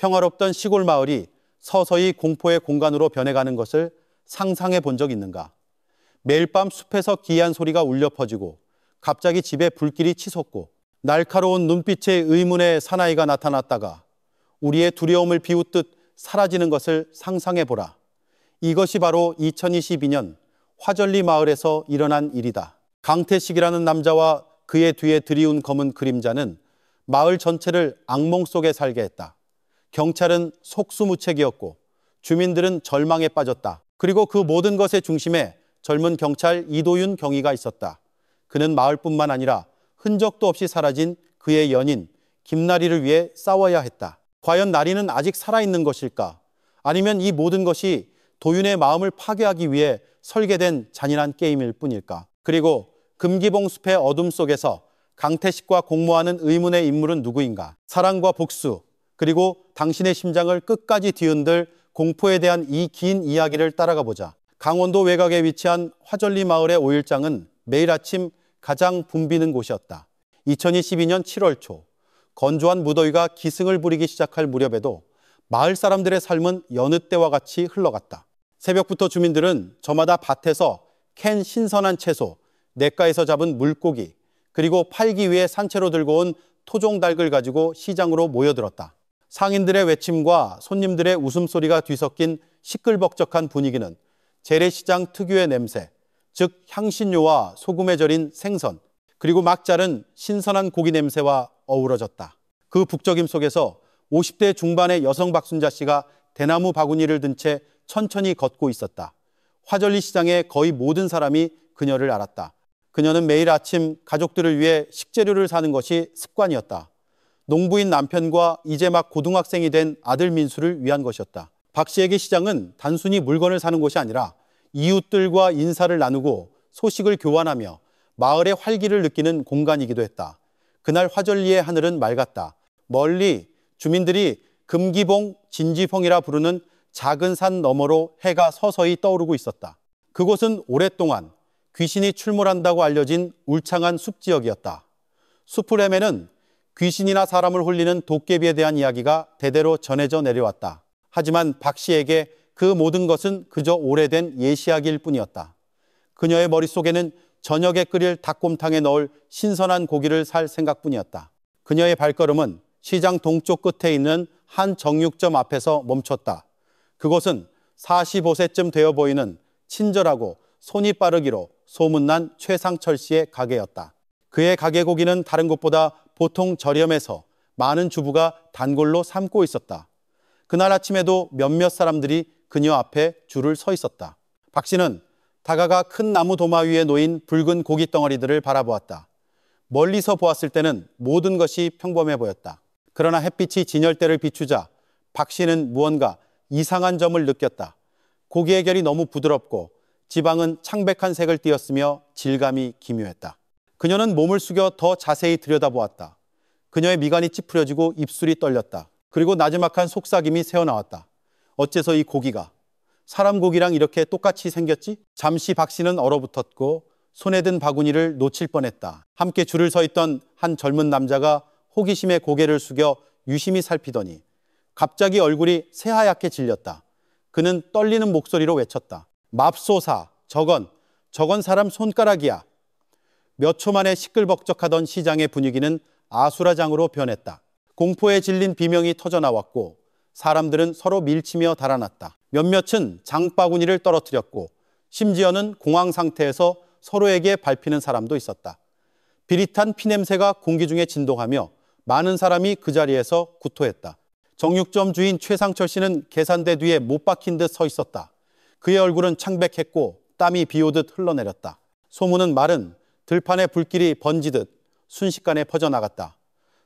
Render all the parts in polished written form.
평화롭던 시골 마을이 서서히 공포의 공간으로 변해가는 것을 상상해 본 적 있는가? 매일 밤 숲에서 기이한 소리가 울려 퍼지고 갑자기 집에 불길이 치솟고 날카로운 눈빛의 의문의 사나이가 나타났다가 우리의 두려움을 비웃듯 사라지는 것을 상상해 보라. 이것이 바로 2022년 화절리 마을에서 일어난 일이다. 강태식이라는 남자와 그의 뒤에 들이운 검은 그림자는 마을 전체를 악몽 속에 살게 했다. 경찰은 속수무책이었고 주민들은 절망에 빠졌다. 그리고 그 모든 것의 중심에 젊은 경찰 이도윤 경위가 있었다. 그는 마을뿐만 아니라 흔적도 없이 사라진 그의 연인 김나리를 위해 싸워야 했다. 과연 나리는 아직 살아있는 것일까? 아니면 이 모든 것이 도윤의 마음을 파괴하기 위해 설계된 잔인한 게임일 뿐일까? 그리고 금기봉 숲의 어둠 속에서 강태식과 공모하는 의문의 인물은 누구인가? 사랑과 복수, 그리고 당신의 심장을 끝까지 뒤흔들 공포에 대한 이 긴 이야기를 따라가 보자. 강원도 외곽에 위치한 화절리 마을의 5일장은 매일 아침 가장 붐비는 곳이었다. 2022년 7월 초 건조한 무더위가 기승을 부리기 시작할 무렵에도 마을 사람들의 삶은 여느 때와 같이 흘러갔다. 새벽부터 주민들은 저마다 밭에서 캔 신선한 채소, 냇가에서 잡은 물고기, 그리고 팔기 위해 산채로 들고 온 토종닭을 가지고 시장으로 모여들었다. 상인들의 외침과 손님들의 웃음소리가 뒤섞인 시끌벅적한 분위기는 재래시장 특유의 냄새, 즉 향신료와 소금에 절인 생선, 그리고 막 자른 신선한 고기 냄새와 어우러졌다. 그 북적임 속에서 50대 중반의 여성 박순자 씨가 대나무 바구니를 든 채 천천히 걷고 있었다. 화절리 시장의 거의 모든 사람이 그녀를 알았다. 그녀는 매일 아침 가족들을 위해 식재료를 사는 것이 습관이었다. 농부인 남편과 이제 막 고등학생이 된 아들 민수를 위한 것이었다. 박 씨에게 시장은 단순히 물건을 사는 곳이 아니라 이웃들과 인사를 나누고 소식을 교환하며 마을의 활기를 느끼는 공간이기도 했다. 그날 화절리의 하늘은 맑았다. 멀리 주민들이 금기봉, 진지봉이라 부르는 작은 산 너머로 해가 서서히 떠오르고 있었다. 그곳은 오랫동안 귀신이 출몰한다고 알려진 울창한 숲지역이었다. 숲을 헤매는 귀신이나 사람을 홀리는 도깨비에 대한 이야기가 대대로 전해져 내려왔다. 하지만 박 씨에게 그 모든 것은 그저 오래된 예시이야기일 뿐이었다. 그녀의 머릿속에는 저녁에 끓일 닭곰탕에 넣을 신선한 고기를 살 생각뿐이었다. 그녀의 발걸음은 시장 동쪽 끝에 있는 한 정육점 앞에서 멈췄다. 그곳은 45세쯤 되어 보이는 친절하고 손이 빠르기로 소문난 최상철 씨의 가게였다. 그의 가게 고기는 다른 곳보다 보통 저렴해서 많은 주부가 단골로 삼고 있었다. 그날 아침에도 몇몇 사람들이 그녀 앞에 줄을 서 있었다. 박 씨는 다가가 큰 나무 도마 위에 놓인 붉은 고기 덩어리들을 바라보았다. 멀리서 보았을 때는 모든 것이 평범해 보였다. 그러나 햇빛이 진열대를 비추자 박 씨는 무언가 이상한 점을 느꼈다. 고기의 결이 너무 부드럽고 지방은 창백한 색을 띠었으며 질감이 기묘했다. 그녀는 몸을 숙여 더 자세히 들여다보았다. 그녀의 미간이 찌푸려지고 입술이 떨렸다. 그리고 나지막한 속삭임이 새어나왔다. 어째서 이 고기가 사람 고기랑 이렇게 똑같이 생겼지? 잠시 박 씨는 얼어붙었고 손에 든 바구니를 놓칠 뻔했다. 함께 줄을 서 있던 한 젊은 남자가 호기심에 고개를 숙여 유심히 살피더니 갑자기 얼굴이 새하얗게 질렸다. 그는 떨리는 목소리로 외쳤다. 맙소사, 저건 사람 손가락이야. 몇 초 만에 시끌벅적하던 시장의 분위기는 아수라장으로 변했다. 공포에 질린 비명이 터져나왔고 사람들은 서로 밀치며 달아났다. 몇몇은 장바구니를 떨어뜨렸고 심지어는 공황 상태에서 서로에게 밟히는 사람도 있었다. 비릿한 피냄새가 공기 중에 진동하며 많은 사람이 그 자리에서 구토했다. 정육점 주인 최상철 씨는 계산대 뒤에 못 박힌 듯 서 있었다. 그의 얼굴은 창백했고 땀이 비오듯 흘러내렸다. 소문은 마른 들판에 불길이 번지듯 순식간에 퍼져나갔다.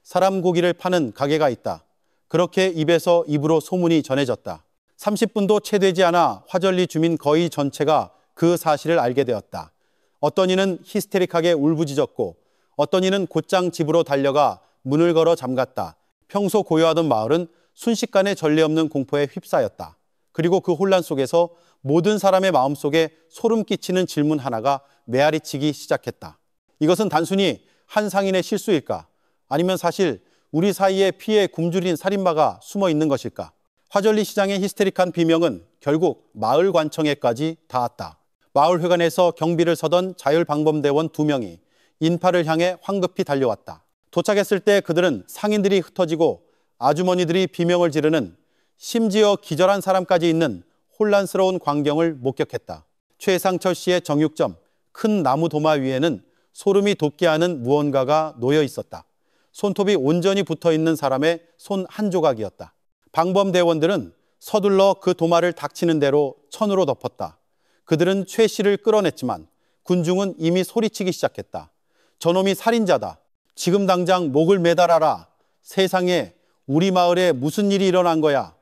사람 고기를 파는 가게가 있다. 그렇게 입에서 입으로 소문이 전해졌다. 30분도 채 되지 않아 화절리 주민 거의 전체가 그 사실을 알게 되었다. 어떤 이는 히스테릭하게 울부짖었고 어떤 이는 곧장 집으로 달려가 문을 걸어 잠갔다. 평소 고요하던 마을은 순식간에 전례 없는 공포에 휩싸였다. 그리고 그 혼란 속에서 모든 사람의 마음속에 소름 끼치는 질문 하나가 메아리치기 시작했다. 이것은 단순히 한 상인의 실수일까? 아니면 사실 우리 사이에 피해 굶주린 살인마가 숨어 있는 것일까? 화전리 시장의 히스테릭한 비명은 결국 마을관청에까지 닿았다. 마을회관에서 경비를 서던 자율방범대원 2명이 인파를 향해 황급히 달려왔다. 도착했을 때 그들은 상인들이 흩어지고 아주머니들이 비명을 지르는, 심지어 기절한 사람까지 있는 혼란스러운 광경을 목격했다. 최상철 씨의 정육점, 큰 나무 도마 위에는 소름이 돋게 하는 무언가가 놓여 있었다. 손톱이 온전히 붙어있는 사람의 손 한 조각이었다. 방범대원들은 서둘러 그 도마를 닥치는 대로 천으로 덮었다. 그들은 최 씨를 끌어냈지만 군중은 이미 소리치기 시작했다. 저놈이 살인자다. 지금 당장 목을 매달아라. 세상에, 우리 마을에 무슨 일이 일어난 거야.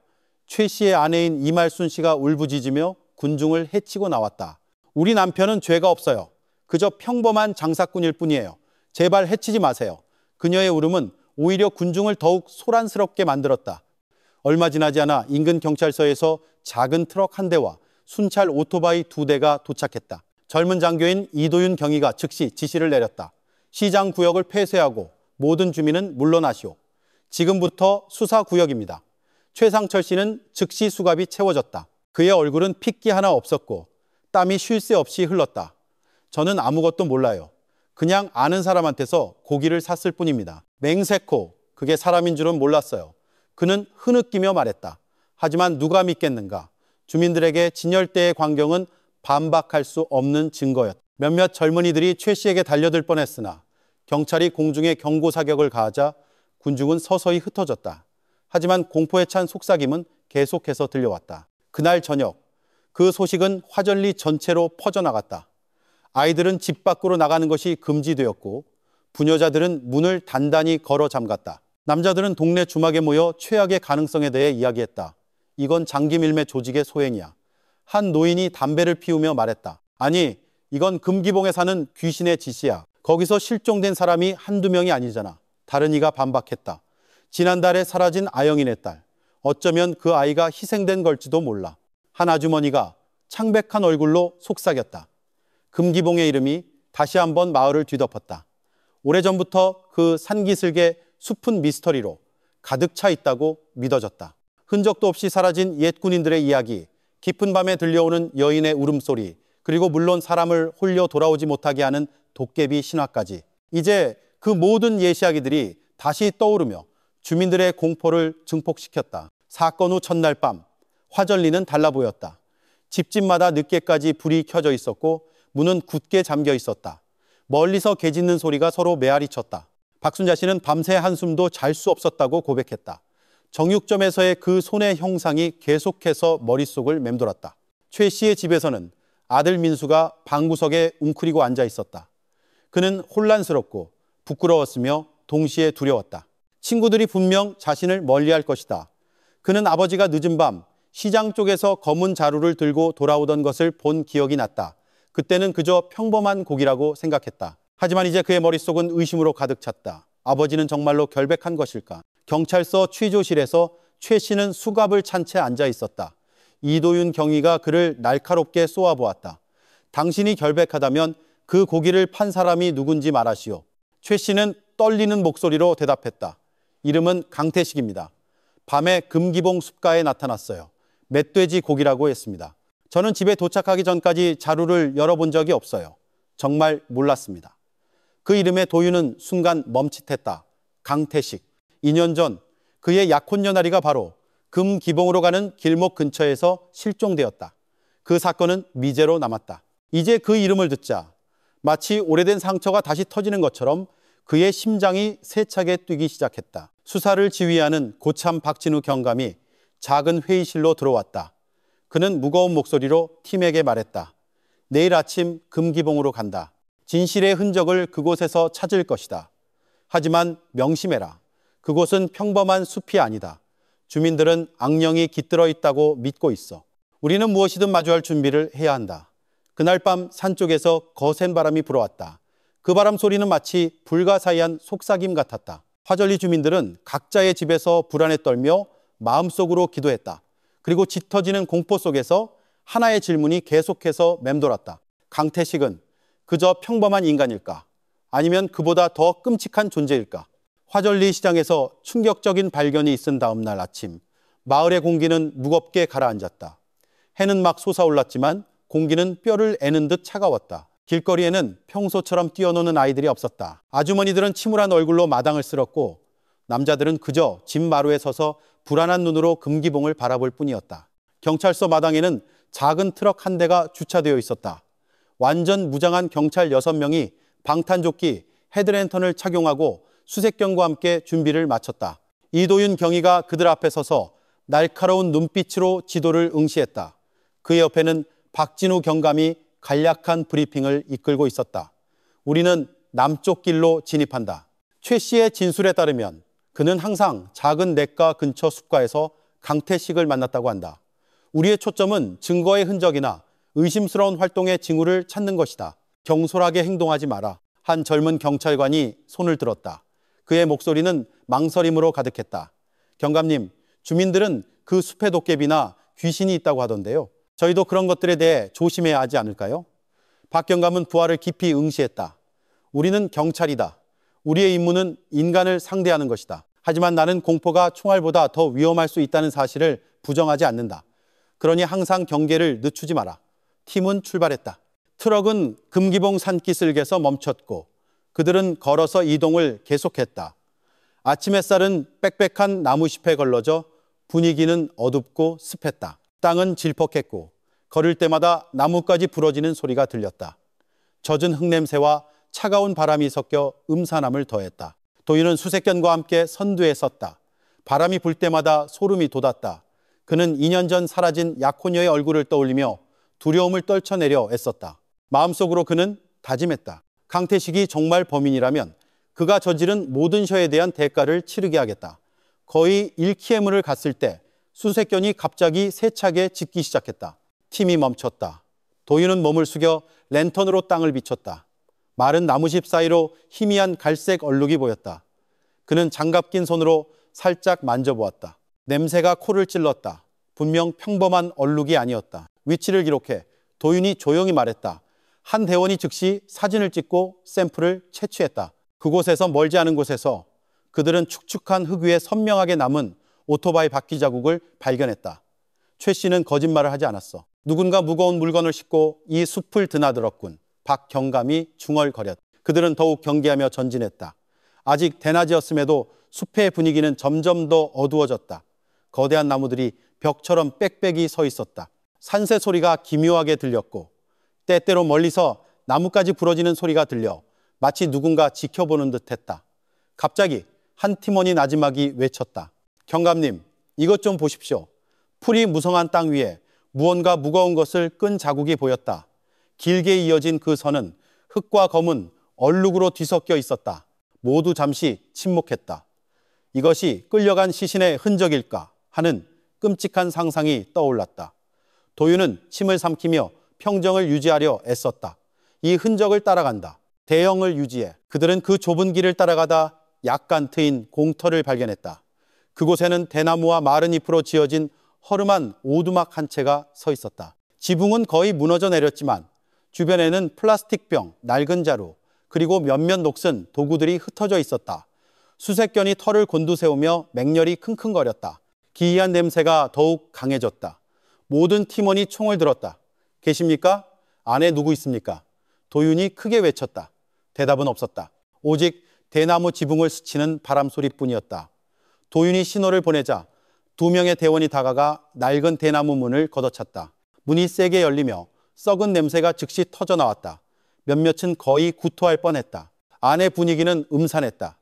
최 씨의 아내인 이말순 씨가 울부짖으며 군중을 해치고 나왔다. 우리 남편은 죄가 없어요. 그저 평범한 장사꾼일 뿐이에요. 제발 해치지 마세요. 그녀의 울음은 오히려 군중을 더욱 소란스럽게 만들었다. 얼마 지나지 않아 인근 경찰서에서 작은 트럭 한 대와 순찰 오토바이 2대가 도착했다. 젊은 장교인 이도윤 경위가 즉시 지시를 내렸다. 시장 구역을 폐쇄하고 모든 주민은 물러나시오. 지금부터 수사구역입니다. 최상철 씨는 즉시 수갑이 채워졌다. 그의 얼굴은 핏기 하나 없었고 땀이 쉴 새 없이 흘렀다. 저는 아무것도 몰라요. 그냥 아는 사람한테서 고기를 샀을 뿐입니다. 맹세코, 그게 사람인 줄은 몰랐어요. 그는 흐느끼며 말했다. 하지만 누가 믿겠는가. 주민들에게 진열대의 광경은 반박할 수 없는 증거였다. 몇몇 젊은이들이 최 씨에게 달려들 뻔했으나 경찰이 공중에 경고 사격을 가하자 군중은 서서히 흩어졌다. 하지만 공포에 찬 속삭임은 계속해서 들려왔다. 그날 저녁, 그 소식은 화전리 전체로 퍼져나갔다. 아이들은 집 밖으로 나가는 것이 금지되었고 부녀자들은 문을 단단히 걸어 잠갔다. 남자들은 동네 주막에 모여 최악의 가능성에 대해 이야기했다. 이건 장기밀매 조직의 소행이야. 한 노인이 담배를 피우며 말했다. 아니, 이건 금기봉에 사는 귀신의 짓이야. 거기서 실종된 사람이 한두 명이 아니잖아. 다른 이가 반박했다. 지난달에 사라진 아영이네 딸. 어쩌면 그 아이가 희생된 걸지도 몰라. 한 아주머니가 창백한 얼굴로 속삭였다. 금기봉의 이름이 다시 한번 마을을 뒤덮었다. 오래전부터 그 산기슭의 숲은 미스터리로 가득 차 있다고 믿어졌다. 흔적도 없이 사라진 옛 군인들의 이야기, 깊은 밤에 들려오는 여인의 울음소리, 그리고 물론 사람을 홀려 돌아오지 못하게 하는 도깨비 신화까지. 이제 그 모든 예시이야기들이 다시 떠오르며 주민들의 공포를 증폭시켰다. 사건 후 첫날 밤, 화전리는 달라 보였다. 집집마다 늦게까지 불이 켜져 있었고 문은 굳게 잠겨 있었다. 멀리서 개 짖는 소리가 서로 메아리 쳤다. 박순자 씨는 밤새 한숨도 잘 수 없었다고 고백했다. 정육점에서의 그 손의 형상이 계속해서 머릿속을 맴돌았다. 최 씨의 집에서는 아들 민수가 방구석에 웅크리고 앉아 있었다. 그는 혼란스럽고 부끄러웠으며 동시에 두려웠다. 친구들이 분명 자신을 멀리할 것이다. 그는 아버지가 늦은 밤 시장 쪽에서 검은 자루를 들고 돌아오던 것을 본 기억이 났다. 그때는 그저 평범한 곡이라고 생각했다. 하지만 이제 그의 머릿속은 의심으로 가득 찼다. 아버지는 정말로 결백한 것일까? 경찰서 취조실에서 최 씨는 수갑을 찬 채 앉아 있었다. 이도윤 경위가 그를 날카롭게 쏘아보았다. 당신이 결백하다면 그 고기를 판 사람이 누군지 말하시오. 최 씨는 떨리는 목소리로 대답했다. 이름은 강태식입니다. 밤에 금기봉 숲가에 나타났어요. 멧돼지 고기라고 했습니다. 저는 집에 도착하기 전까지 자루를 열어본 적이 없어요. 정말 몰랐습니다. 그 이름에 도윤은 순간 멈칫했다. 강태식. 2년 전 그의 약혼녀나리가 바로 금기봉으로 가는 길목 근처에서 실종되었다. 그 사건은 미제로 남았다. 이제 그 이름을 듣자 마치 오래된 상처가 다시 터지는 것처럼 그의 심장이 세차게 뛰기 시작했다. 수사를 지휘하는 고참 박진우 경감이 작은 회의실로 들어왔다. 그는 무거운 목소리로 팀에게 말했다. 내일 아침 금기봉으로 간다. 진실의 흔적을 그곳에서 찾을 것이다. 하지만 명심해라. 그곳은 평범한 숲이 아니다. 주민들은 악령이 깃들어 있다고 믿고 있어. 우리는 무엇이든 마주할 준비를 해야 한다. 그날 밤 산 쪽에서 거센 바람이 불어왔다. 그 바람 소리는 마치 불가사의한 속삭임 같았다. 화전리 주민들은 각자의 집에서 불안에 떨며 마음속으로 기도했다. 그리고 짙어지는 공포 속에서 하나의 질문이 계속해서 맴돌았다. 강태식은 그저 평범한 인간일까? 아니면 그보다 더 끔찍한 존재일까? 화전리 시장에서 충격적인 발견이 있은 다음 날 아침, 마을의 공기는 무겁게 가라앉았다. 해는 막 솟아올랐지만 공기는 뼈를 애는 듯 차가웠다. 길거리에는 평소처럼 뛰어노는 아이들이 없었다. 아주머니들은 침울한 얼굴로 마당을 쓸었고 남자들은 그저 집 마루에 서서 불안한 눈으로 금기봉을 바라볼 뿐이었다. 경찰서 마당에는 작은 트럭 한 대가 주차되어 있었다. 완전 무장한 경찰 6명이 방탄조끼, 헤드랜턴을 착용하고 수색견과 함께 준비를 마쳤다. 이도윤 경위가 그들 앞에 서서 날카로운 눈빛으로 지도를 응시했다. 그의 옆에는 박진우 경감이 간략한 브리핑을 이끌고 있었다. 우리는 남쪽 길로 진입한다. 최 씨의 진술에 따르면 그는 항상 작은 냇가 근처 숲가에서 강태식을 만났다고 한다. 우리의 초점은 증거의 흔적이나 의심스러운 활동의 징후를 찾는 것이다. 경솔하게 행동하지 마라. 한 젊은 경찰관이 손을 들었다. 그의 목소리는 망설임으로 가득했다. 경감님, 주민들은 그 숲에 도깨비나 귀신이 있다고 하던데요. 저희도 그런 것들에 대해 조심해야 하지 않을까요? 박 경감은 부하를 깊이 응시했다. 우리는 경찰이다. 우리의 임무는 인간을 상대하는 것이다. 하지만 나는 공포가 총알보다 더 위험할 수 있다는 사실을 부정하지 않는다. 그러니 항상 경계를 늦추지 마라. 팀은 출발했다. 트럭은 금기봉 산기슭에서 멈췄고 그들은 걸어서 이동을 계속했다. 아침 햇살은 빽빽한 나무잎에 걸러져 분위기는 어둡고 습했다. 땅은 질퍽했고 걸을 때마다 나뭇가지 부러지는 소리가 들렸다. 젖은 흙냄새와 차가운 바람이 섞여 음산함을 더했다. 도윤은 수색견과 함께 선두에 섰다. 바람이 불 때마다 소름이 돋았다. 그는 2년 전 사라진 약혼녀의 얼굴을 떠올리며 두려움을 떨쳐내려 애썼다. 마음속으로 그는 다짐했다. 강태식이 정말 범인이라면 그가 저지른 모든 셔에 대한 대가를 치르게 하겠다. 거의 1km를 갔을 때 수색견이 갑자기 세차게 짖기 시작했다. 팀이 멈췄다. 도윤은 몸을 숙여 랜턴으로 땅을 비췄다. 마른 나무집 사이로 희미한 갈색 얼룩이 보였다. 그는 장갑 낀 손으로 살짝 만져보았다. 냄새가 코를 찔렀다. 분명 평범한 얼룩이 아니었다. 위치를 기록해 도윤이 조용히 말했다. 한 대원이 즉시 사진을 찍고 샘플을 채취했다. 그곳에서 멀지 않은 곳에서 그들은 축축한 흙 위에 선명하게 남은 오토바이 바퀴 자국을 발견했다. 최 씨는 거짓말을 하지 않았어. 누군가 무거운 물건을 싣고 이 숲을 드나들었군. 박 경감이 중얼거렸다. 그들은 더욱 경계하며 전진했다. 아직 대낮이었음에도 숲의 분위기는 점점 더 어두워졌다. 거대한 나무들이 벽처럼 빽빽이 서 있었다. 산새 소리가 기묘하게 들렸고 때때로 멀리서 나뭇가지 부러지는 소리가 들려 마치 누군가 지켜보는 듯했다. 갑자기 한 팀원이 나지막이 외쳤다. 경감님, 이것 좀 보십시오. 풀이 무성한 땅 위에 무언가 무거운 것을 끈 자국이 보였다. 길게 이어진 그 선은 흙과 검은 얼룩으로 뒤섞여 있었다. 모두 잠시 침묵했다. 이것이 끌려간 시신의 흔적일까 하는 끔찍한 상상이 떠올랐다. 도윤은 침을 삼키며 평정을 유지하려 애썼다. 이 흔적을 따라간다. 대형을 유지해. 그들은 그 좁은 길을 따라가다 약간 트인 공터를 발견했다. 그곳에는 대나무와 마른 잎으로 지어진 허름한 오두막 한 채가 서 있었다. 지붕은 거의 무너져 내렸지만 주변에는 플라스틱 병, 낡은 자루, 그리고 몇몇 녹슨 도구들이 흩어져 있었다. 수색견이 털을 곤두세우며 맹렬히 킁킁거렸다. 기이한 냄새가 더욱 강해졌다. 모든 팀원이 총을 들었다. 계십니까? 안에 누구 있습니까? 도윤이 크게 외쳤다. 대답은 없었다. 오직 대나무 지붕을 스치는 바람 소리뿐이었다. 도윤이 신호를 보내자 2명의 대원이 다가가 낡은 대나무 문을 걷어찼다. 문이 세게 열리며 썩은 냄새가 즉시 터져 나왔다. 몇몇은 거의 구토할 뻔했다. 안의 분위기는 음산했다.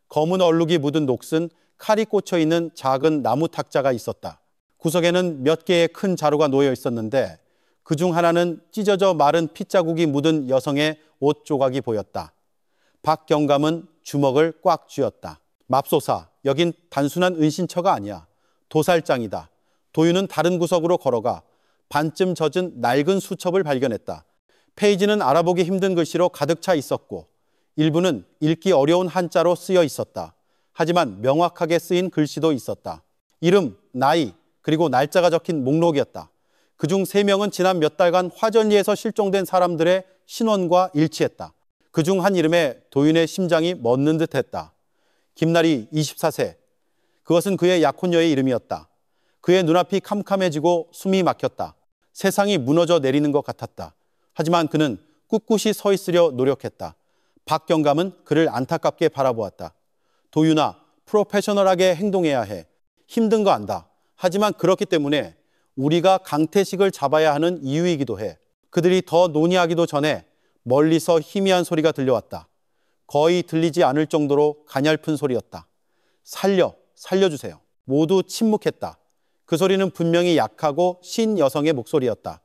검은 얼룩이 묻은 녹슨 칼이 꽂혀 있는 작은 나무 탁자가 있었다. 구석에는 몇 개의 큰 자루가 놓여 있었는데 그중 하나는 찢어져 마른 핏자국이 묻은 여성의 옷 조각이 보였다. 박 경감은 주먹을 꽉 쥐었다. 맙소사, 여긴 단순한 은신처가 아니야. 도살장이다. 도윤은 다른 구석으로 걸어가 반쯤 젖은 낡은 수첩을 발견했다. 페이지는 알아보기 힘든 글씨로 가득 차 있었고 일부는 읽기 어려운 한자로 쓰여 있었다. 하지만 명확하게 쓰인 글씨도 있었다. 이름, 나이, 그리고 날짜가 적힌 목록이었다. 그중 3명은 지난 몇 달간 화전리에서 실종된 사람들의 신원과 일치했다. 그중 한 이름에 도윤의 심장이 멎는 듯했다. 김나리 24세. 그것은 그의 약혼녀의 이름이었다. 그의 눈앞이 캄캄해지고 숨이 막혔다. 세상이 무너져 내리는 것 같았다. 하지만 그는 꿋꿋이 서 있으려 노력했다. 박경감은 그를 안타깝게 바라보았다. 도윤아, 프로페셔널하게 행동해야 해. 힘든 거 안다. 하지만 그렇기 때문에 우리가 강태식을 잡아야 하는 이유이기도 해. 그들이 더 논의하기도 전에 멀리서 희미한 소리가 들려왔다. 거의 들리지 않을 정도로 가냘픈 소리였다. 살려주세요. 모두 침묵했다. 그 소리는 분명히 약하고 신 여성의 목소리였다.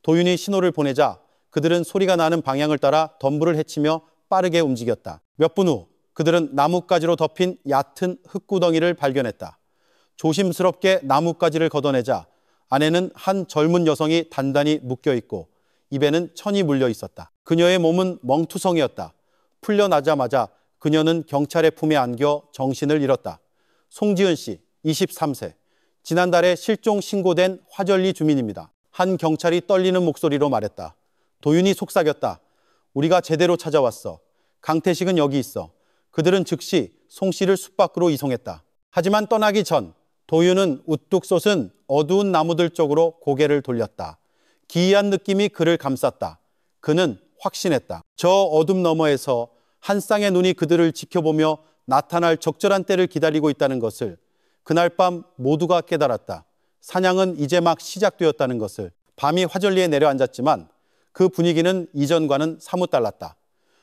도윤이 신호를 보내자 그들은 소리가 나는 방향을 따라 덤불을 헤치며 빠르게 움직였다. 몇 분 후 그들은 나뭇가지로 덮인 얕은 흙구덩이를 발견했다. 조심스럽게 나뭇가지를 걷어내자 안에는 한 젊은 여성이 단단히 묶여있고 입에는 천이 물려 있었다. 그녀의 몸은 멍투성이었다. 풀려나자마자 그녀는 경찰의 품에 안겨 정신을 잃었다. 송지은 씨, 23세. 지난달에 실종 신고된 화전리 주민입니다. 한 경찰이 떨리는 목소리로 말했다. 도윤이 속삭였다. 우리가 제대로 찾아왔어. 강태식은 여기 있어. 그들은 즉시 송 씨를 숲 밖으로 이송했다. 하지만 떠나기 전 도윤은 우뚝 솟은 어두운 나무들 쪽으로 고개를 돌렸다. 기이한 느낌이 그를 감쌌다. 그는 확신했다. 저 어둠 너머에서 한 쌍의 눈이 그들을 지켜보며 나타날 적절한 때를 기다리고 있다는 것을 그날 밤 모두가 깨달았다. 사냥은 이제 막 시작되었다는 것을. 밤이 화전리에 내려앉았지만 그 분위기는 이전과는 사뭇 달랐다.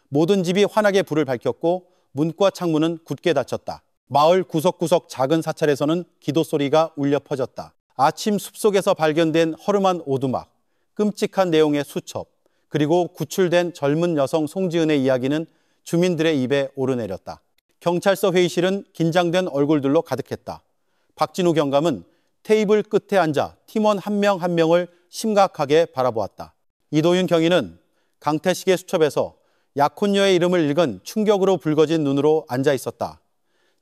모든 집이 환하게 불을 밝혔고 문과 창문은 굳게 닫혔다. 마을 구석구석 작은 사찰에서는 기도 소리가 울려 퍼졌다. 아침 숲속에서 발견된 허름한 오두막, 끔찍한 내용의 수첩, 그리고 구출된 젊은 여성 송지은의 이야기는 주민들의 입에 오르내렸다. 경찰서 회의실은 긴장된 얼굴들로 가득했다. 박진우 경감은 테이블 끝에 앉아 팀원 한 명 한 명을 심각하게 바라보았다. 이도윤 경위는 강태식의 수첩에서 약혼녀의 이름을 읽은 충격으로 붉어진 눈으로 앉아 있었다.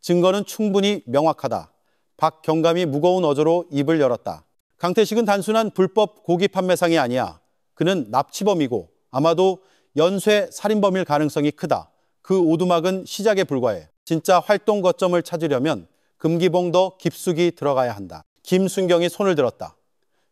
증거는 충분히 명확하다. 박 경감이 무거운 어조로 입을 열었다. 강태식은 단순한 불법 고기 판매상이 아니야. 그는 납치범이고 아마도 연쇄 살인범일 가능성이 크다. 그 오두막은 시작에 불과해. 진짜 활동 거점을 찾으려면 금기봉 더 깊숙이 들어가야 한다. 김순경이 손을 들었다.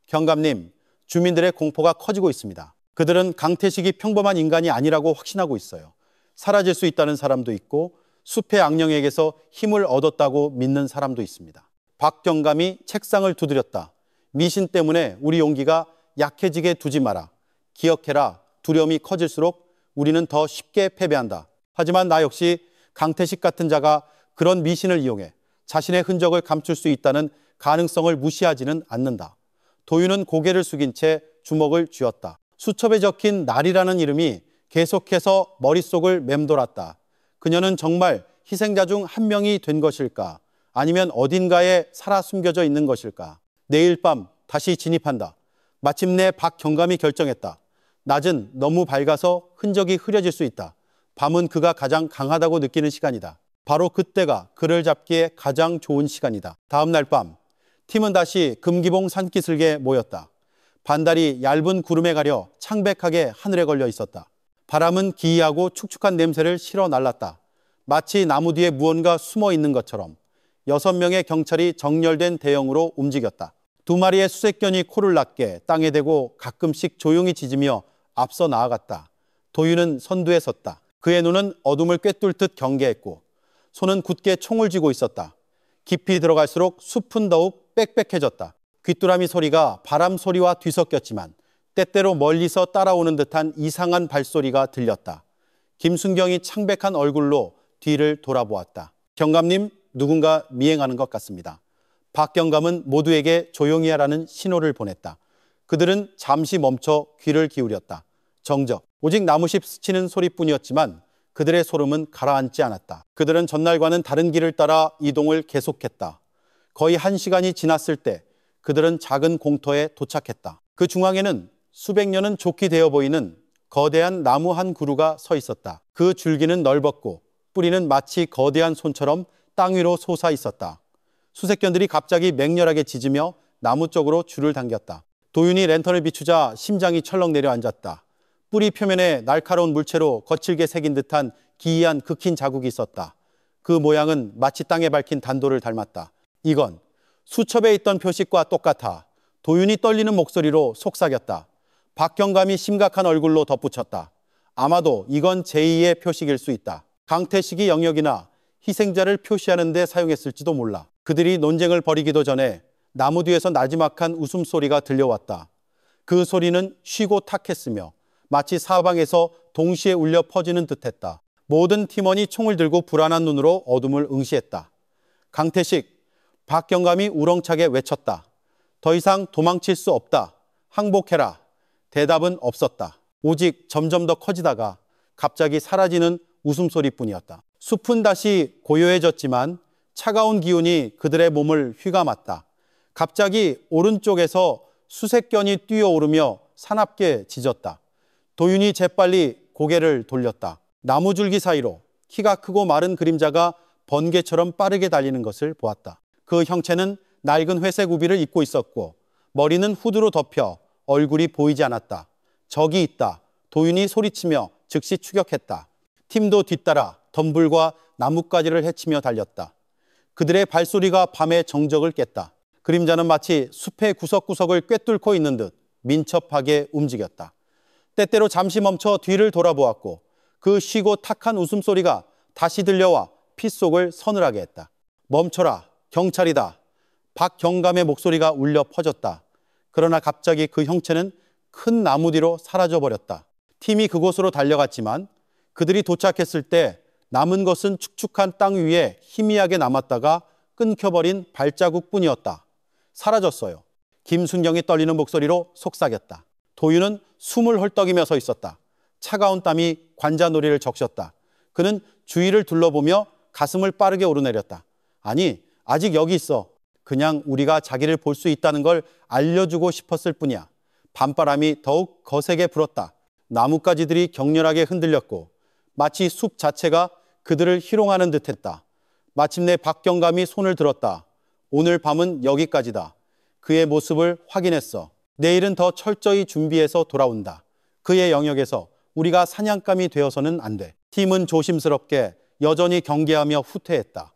경감님, 주민들의 공포가 커지고 있습니다. 그들은 강태식이 평범한 인간이 아니라고 확신하고 있어요. 사라질 수 있다는 사람도 있고 숲의 악령에게서 힘을 얻었다고 믿는 사람도 있습니다. 박 경감이 책상을 두드렸다. 미신 때문에 우리 용기가 약해지게 두지 마라. 기억해라. 두려움이 커질수록 우리는 더 쉽게 패배한다. 하지만 나 역시 강태식 같은 자가 그런 미신을 이용해 자신의 흔적을 감출 수 있다는 가능성을 무시하지는 않는다. 도윤은 고개를 숙인 채 주먹을 쥐었다. 수첩에 적힌 날이라는 이름이 계속해서 머릿속을 맴돌았다. 그녀는 정말 희생자 중 한 명이 된 것일까? 아니면 어딘가에 살아 숨겨져 있는 것일까? 내일 밤 다시 진입한다. 마침내 박 경감이 결정했다. 낮은 너무 밝아서 흔적이 흐려질 수 있다. 밤은 그가 가장 강하다고 느끼는 시간이다. 바로 그때가 그를 잡기에 가장 좋은 시간이다. 다음 날 밤 팀은 다시 금기봉 산기슭에 모였다. 반달이 얇은 구름에 가려 창백하게 하늘에 걸려 있었다. 바람은 기이하고 축축한 냄새를 실어 날랐다. 마치 나무 뒤에 무언가 숨어 있는 것처럼 6명의 경찰이 정렬된 대형으로 움직였다. 2마리의 수색견이 코를 낮게 땅에 대고 가끔씩 조용히 짖으며 앞서 나아갔다. 도윤은 선두에 섰다. 그의 눈은 어둠을 꿰뚫듯 경계했고 손은 굳게 총을 쥐고 있었다. 깊이 들어갈수록 숲은 더욱 빽빽해졌다. 귀뚜라미 소리가 바람 소리와 뒤섞였지만 때때로 멀리서 따라오는 듯한 이상한 발소리가 들렸다. 김순경이 창백한 얼굴로 뒤를 돌아보았다. 경감님, 누군가 미행하는 것 같습니다. 박 경감은 모두에게 조용히 하라는 신호를 보냈다. 그들은 잠시 멈춰 귀를 기울였다. 정적, 오직 나무잎 스치는 소리뿐이었지만 그들의 소름은 가라앉지 않았다. 그들은 전날과는 다른 길을 따라 이동을 계속했다. 거의 1시간이 지났을 때 그들은 작은 공터에 도착했다. 그 중앙에는 수백 년은 좋게 되어 보이는 거대한 나무 한 그루가 서 있었다. 그 줄기는 넓었고 뿌리는 마치 거대한 손처럼 땅 위로 솟아 있었다. 수색견들이 갑자기 맹렬하게 짖으며 나무 쪽으로 줄을 당겼다. 도윤이 랜턴을 비추자 심장이 철렁 내려앉았다. 뿌리 표면에 날카로운 물체로 거칠게 새긴 듯한 기이한 극흰 자국이 있었다. 그 모양은 마치 땅에 밝힌 단도를 닮았다. 이건 수첩에 있던 표식과 똑같아. 도윤이 떨리는 목소리로 속삭였다. 박경감이 심각한 얼굴로 덧붙였다. 아마도 이건 제2의 표식일 수 있다. 강태식이 영역이나 희생자를 표시하는 데 사용했을지도 몰라. 그들이 논쟁을 벌이기도 전에 나무 뒤에서 나지막한 웃음소리가 들려왔다. 그 소리는 쉬고 탁했으며 마치 사방에서 동시에 울려 퍼지는 듯했다. 모든 팀원이 총을 들고 불안한 눈으로 어둠을 응시했다. 강태식, 박경감이 우렁차게 외쳤다. 더 이상 도망칠 수 없다. 항복해라. 대답은 없었다. 오직 점점 더 커지다가 갑자기 사라지는 웃음소리뿐이었다. 숲은 다시 고요해졌지만 차가운 기운이 그들의 몸을 휘감았다. 갑자기 오른쪽에서 수색견이 뛰어오르며 사납게 짖었다. 도윤이 재빨리 고개를 돌렸다. 나무줄기 사이로 키가 크고 마른 그림자가 번개처럼 빠르게 달리는 것을 보았다. 그 형체는 낡은 회색 우비를 입고 있었고 머리는 후드로 덮여 얼굴이 보이지 않았다. 저기 있다. 도윤이 소리치며 즉시 추격했다. 팀도 뒤따라 덤불과 나뭇가지를 헤치며 달렸다. 그들의 발소리가 밤의 정적을 깼다. 그림자는 마치 숲의 구석구석을 꿰뚫고 있는 듯 민첩하게 움직였다. 때때로 잠시 멈춰 뒤를 돌아보았고 그 쉬고 탁한 웃음소리가 다시 들려와 피 속을 서늘하게 했다. 멈춰라. 경찰이다. 박경감의 목소리가 울려 퍼졌다. 그러나 갑자기 그 형체는 큰 나무 뒤로 사라져버렸다. 팀이 그곳으로 달려갔지만 그들이 도착했을 때 남은 것은 축축한 땅 위에 희미하게 남았다가 끊겨버린 발자국뿐이었다. 사라졌어요. 김순경이 떨리는 목소리로 속삭였다. 도윤은 숨을 헐떡이며 서 있었다. 차가운 땀이 관자놀이를 적셨다. 그는 주위를 둘러보며 가슴을 빠르게 오르내렸다. 아니, 아직 여기 있어. 그냥 우리가 자기를 볼 수 있다는 걸 알려주고 싶었을 뿐이야. 밤바람이 더욱 거세게 불었다. 나뭇가지들이 격렬하게 흔들렸고 마치 숲 자체가 그들을 희롱하는 듯했다. 마침내 박경감이 손을 들었다. 오늘 밤은 여기까지다. 그의 모습을 확인했어. 내일은 더 철저히 준비해서 돌아온다. 그의 영역에서 우리가 사냥감이 되어서는 안 돼. 팀은 조심스럽게 여전히 경계하며 후퇴했다.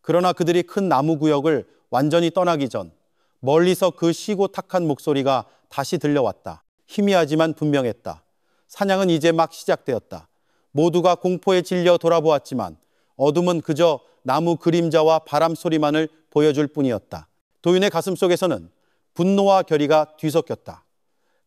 그러나 그들이 큰 나무 구역을 완전히 떠나기 전 멀리서 그 쉬고 탁한 목소리가 다시 들려왔다. 희미하지만 분명했다. 사냥은 이제 막 시작되었다. 모두가 공포에 질려 돌아보았지만 어둠은 그저 나무 그림자와 바람 소리만을 보여줄 뿐이었다. 도윤의 가슴속에서는 분노와 결의가 뒤섞였다.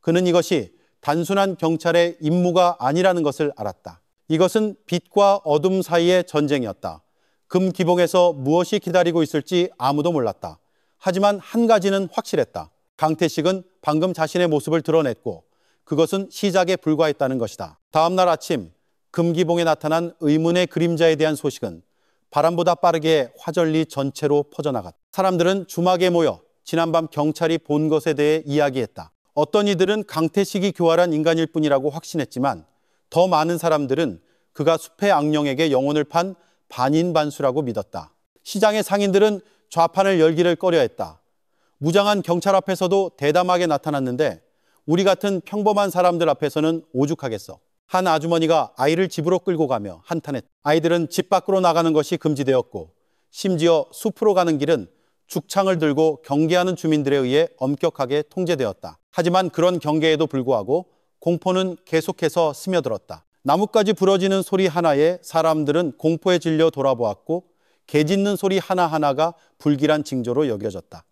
그는 이것이 단순한 경찰의 임무가 아니라는 것을 알았다. 이것은 빛과 어둠 사이의 전쟁이었다. 금기봉에서 무엇이 기다리고 있을지 아무도 몰랐다. 하지만 한 가지는 확실했다. 강태식은 방금 자신의 모습을 드러냈고 그것은 시작에 불과했다는 것이다. 다음 날 아침 금기봉에 나타난 의문의 그림자에 대한 소식은 바람보다 빠르게 화전리 전체로 퍼져나갔다. 사람들은 주막에 모여 지난밤 경찰이 본 것에 대해 이야기했다. 어떤 이들은 강태식이 교활한 인간일 뿐이라고 확신했지만 더 많은 사람들은 그가 숲의 악령에게 영혼을 판 반인반수라고 믿었다. 시장의 상인들은 좌판을 열기를 꺼려했다. 무장한 경찰 앞에서도 대담하게 나타났는데 우리 같은 평범한 사람들 앞에서는 오죽하겠어. 한 아주머니가 아이를 집으로 끌고 가며 한탄했다. 아이들은 집 밖으로 나가는 것이 금지되었고 심지어 숲으로 가는 길은 죽창을 들고 경계하는 주민들에 의해 엄격하게 통제되었다. 하지만 그런 경계에도 불구하고 공포는 계속해서 스며들었다. 나뭇가지 부러지는 소리 하나에 사람들은 공포에 질려 돌아보았고 개 짖는 소리 하나하나가 불길한 징조로 여겨졌다.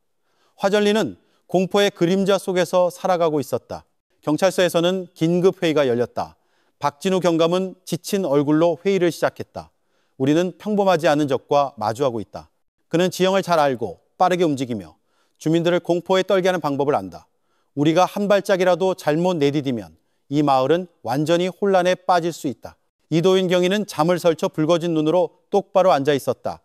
화전리는 공포의 그림자 속에서 살아가고 있었다. 경찰서에서는 긴급회의가 열렸다. 박진우 경감은 지친 얼굴로 회의를 시작했다. 우리는 평범하지 않은 적과 마주하고 있다. 그는 지형을 잘 알고 빠르게 움직이며 주민들을 공포에 떨게 하는 방법을 안다. 우리가 한 발짝이라도 잘못 내디디면 이 마을은 완전히 혼란에 빠질 수 있다. 이도인 경위는 잠을 설쳐 붉어진 눈으로 똑바로 앉아 있었다.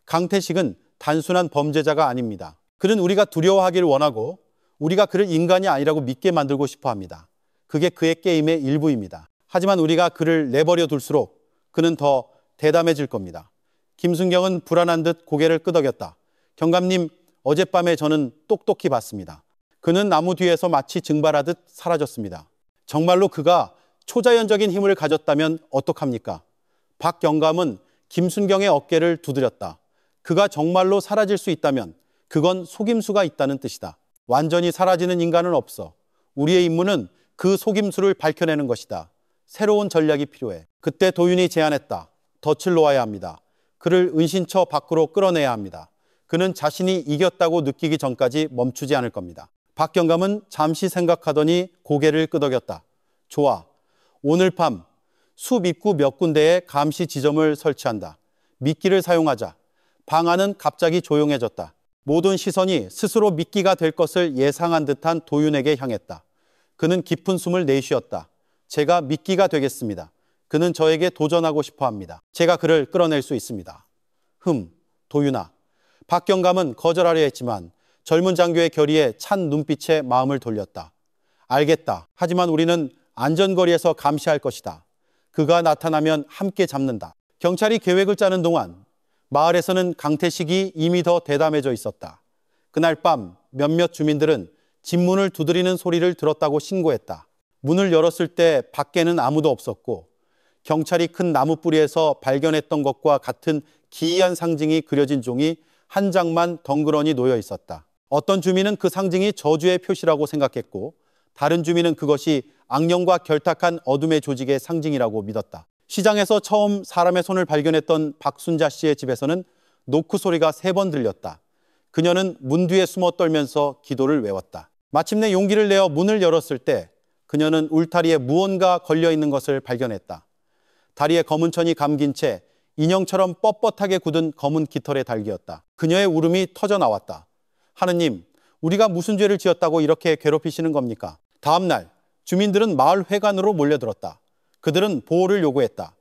강태식은 단순한 범죄자가 아닙니다. 그는 우리가 두려워하기를 원하고 우리가 그를 인간이 아니라고 믿게 만들고 싶어 합니다. 그게 그의 게임의 일부입니다. 하지만 우리가 그를 내버려 둘수록 그는 더 대담해질 겁니다. 김순경은 불안한 듯 고개를 끄덕였다. 경감님, 어젯밤에 저는 똑똑히 봤습니다. 그는 나무 뒤에서 마치 증발하듯 사라졌습니다. 정말로 그가 초자연적인 힘을 가졌다면 어떡합니까? 박경감은 김순경의 어깨를 두드렸다. 그가 정말로 사라질 수 있다면 그건 속임수가 있다는 뜻이다. 완전히 사라지는 인간은 없어. 우리의 임무는 그 속임수를 밝혀내는 것이다. 새로운 전략이 필요해. 그때 도윤이 제안했다. 덫을 놓아야 합니다. 그를 은신처 밖으로 끌어내야 합니다. 그는 자신이 이겼다고 느끼기 전까지 멈추지 않을 겁니다. 박경감은 잠시 생각하더니 고개를 끄덕였다. 좋아. 오늘 밤 숲 입구 몇 군데에 감시 지점을 설치한다. 미끼를 사용하자. 방 안은 갑자기 조용해졌다. 모든 시선이 스스로 미끼가 될 것을 예상한 듯한 도윤에게 향했다. 그는 깊은 숨을 내쉬었다. 제가 미끼가 되겠습니다. 그는 저에게 도전하고 싶어 합니다. 제가 그를 끌어낼 수 있습니다. 도윤아. 박경감은 거절하려 했지만 젊은 장교의 결의에 찬 눈빛에 마음을 돌렸다. 알겠다. 하지만 우리는 안전거리에서 감시할 것이다. 그가 나타나면 함께 잡는다. 경찰이 계획을 짜는 동안 마을에서는 강태식이 이미 더 대담해져 있었다. 그날 밤 몇몇 주민들은 집 문을 두드리는 소리를 들었다고 신고했다. 문을 열었을 때 밖에는 아무도 없었고 경찰이 큰 나무 뿌리에서 발견했던 것과 같은 기이한 상징이 그려진 종이 한 장만 덩그러니 놓여 있었다. 어떤 주민은 그 상징이 저주의 표시라고 생각했고 다른 주민은 그것이 악령과 결탁한 어둠의 조직의 상징이라고 믿었다. 시장에서 처음 사람의 손을 발견했던 박순자 씨의 집에서는 노크 소리가 3번 들렸다. 그녀는 문 뒤에 숨어 떨면서 기도를 외웠다. 마침내 용기를 내어 문을 열었을 때 그녀는 울타리에 무언가 걸려있는 것을 발견했다. 다리에 검은 천이 감긴 채 인형처럼 뻣뻣하게 굳은 검은 깃털의 달기였다. 그녀의 울음이 터져 나왔다. 하느님, 우리가 무슨 죄를 지었다고 이렇게 괴롭히시는 겁니까? 다음 날 주민들은 마을 회관으로 몰려들었다. 그들은 보호를 요구했다.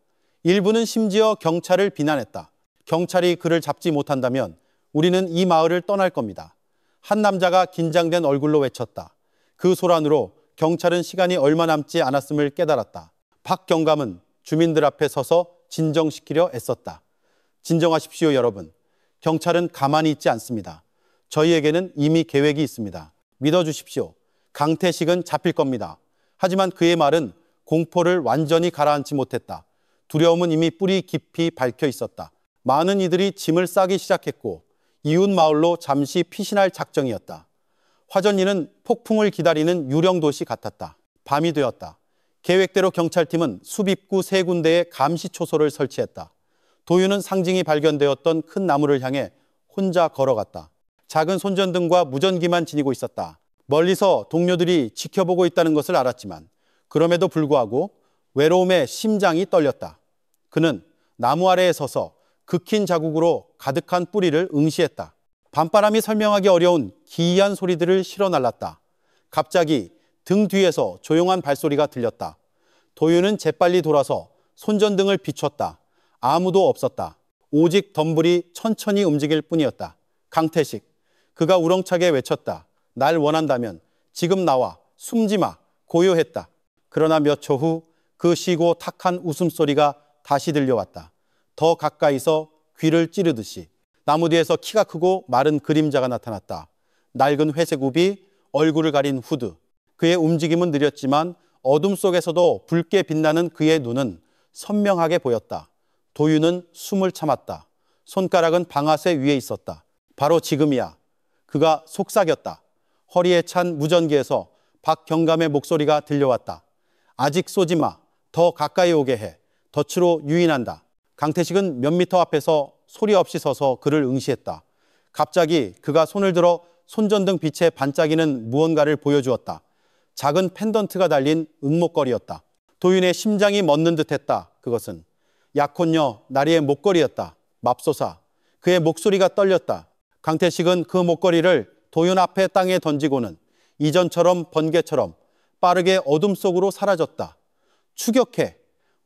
일부는 심지어 경찰을 비난했다. 경찰이 그를 잡지 못한다면 우리는 이 마을을 떠날 겁니다. 한 남자가 긴장된 얼굴로 외쳤다. 그 소란으로 경찰은 시간이 얼마 남지 않았음을 깨달았다. 박경감은 주민들 앞에 서서 진정시키려 애썼다. 진정하십시오, 여러분. 경찰은 가만히 있지 않습니다. 저희에게는 이미 계획이 있습니다. 믿어주십시오. 강태식은 잡힐 겁니다. 하지만 그의 말은 공포를 완전히 가라앉지 못했다. 두려움은 이미 뿌리 깊이 박혀 있었다. 많은 이들이 짐을 싸기 시작했고 이웃 마을로 잠시 피신할 작정이었다. 화전리는 폭풍을 기다리는 유령 도시 같았다. 밤이 되었다. 계획대로 경찰팀은 숲 입구 3군데에 감시 초소를 설치했다. 도윤은 상징이 발견되었던 큰 나무를 향해 혼자 걸어갔다. 작은 손전등과 무전기만 지니고 있었다. 멀리서 동료들이 지켜보고 있다는 것을 알았지만 그럼에도 불구하고 외로움에 심장이 떨렸다. 그는 나무 아래에 서서 극힌 자국으로 가득한 뿌리를 응시했다. 밤바람이 설명하기 어려운 기이한 소리들을 실어날랐다. 갑자기 등 뒤에서 조용한 발소리가 들렸다. 도윤은 재빨리 돌아서 손전등을 비췄다. 아무도 없었다. 오직 덤불이 천천히 움직일 뿐이었다. 강태식. 그가 우렁차게 외쳤다. 날 원한다면 지금 나와. 숨지 마. 고요했다. 그러나 몇 초 후 그 시고 탁한 웃음소리가 다시 들려왔다. 더 가까이서 귀를 찌르듯이. 나무 뒤에서 키가 크고 마른 그림자가 나타났다. 낡은 회색 우비, 얼굴을 가린 후드. 그의 움직임은 느렸지만 어둠 속에서도 붉게 빛나는 그의 눈은 선명하게 보였다. 도윤은 숨을 참았다. 손가락은 방아쇠 위에 있었다. 바로 지금이야. 그가 속삭였다. 허리에 찬 무전기에서 박경감의 목소리가 들려왔다. 아직 쏘지 마. 더 가까이 오게 해. 덫으로 유인한다. 강태식은 몇 미터 앞에서 소리 없이 서서 그를 응시했다. 갑자기 그가 손을 들어 손전등 빛에 반짝이는 무언가를 보여주었다. 작은 펜던트가 달린 은목걸이였다. 도윤의 심장이 멎는 듯했다. 그것은 약혼녀 나리의 목걸이였다. 맙소사. 그의 목소리가 떨렸다. 강태식은 그 목걸이를 도윤 앞에 땅에 던지고는 이전처럼 번개처럼 빠르게 어둠 속으로 사라졌다. 추격해.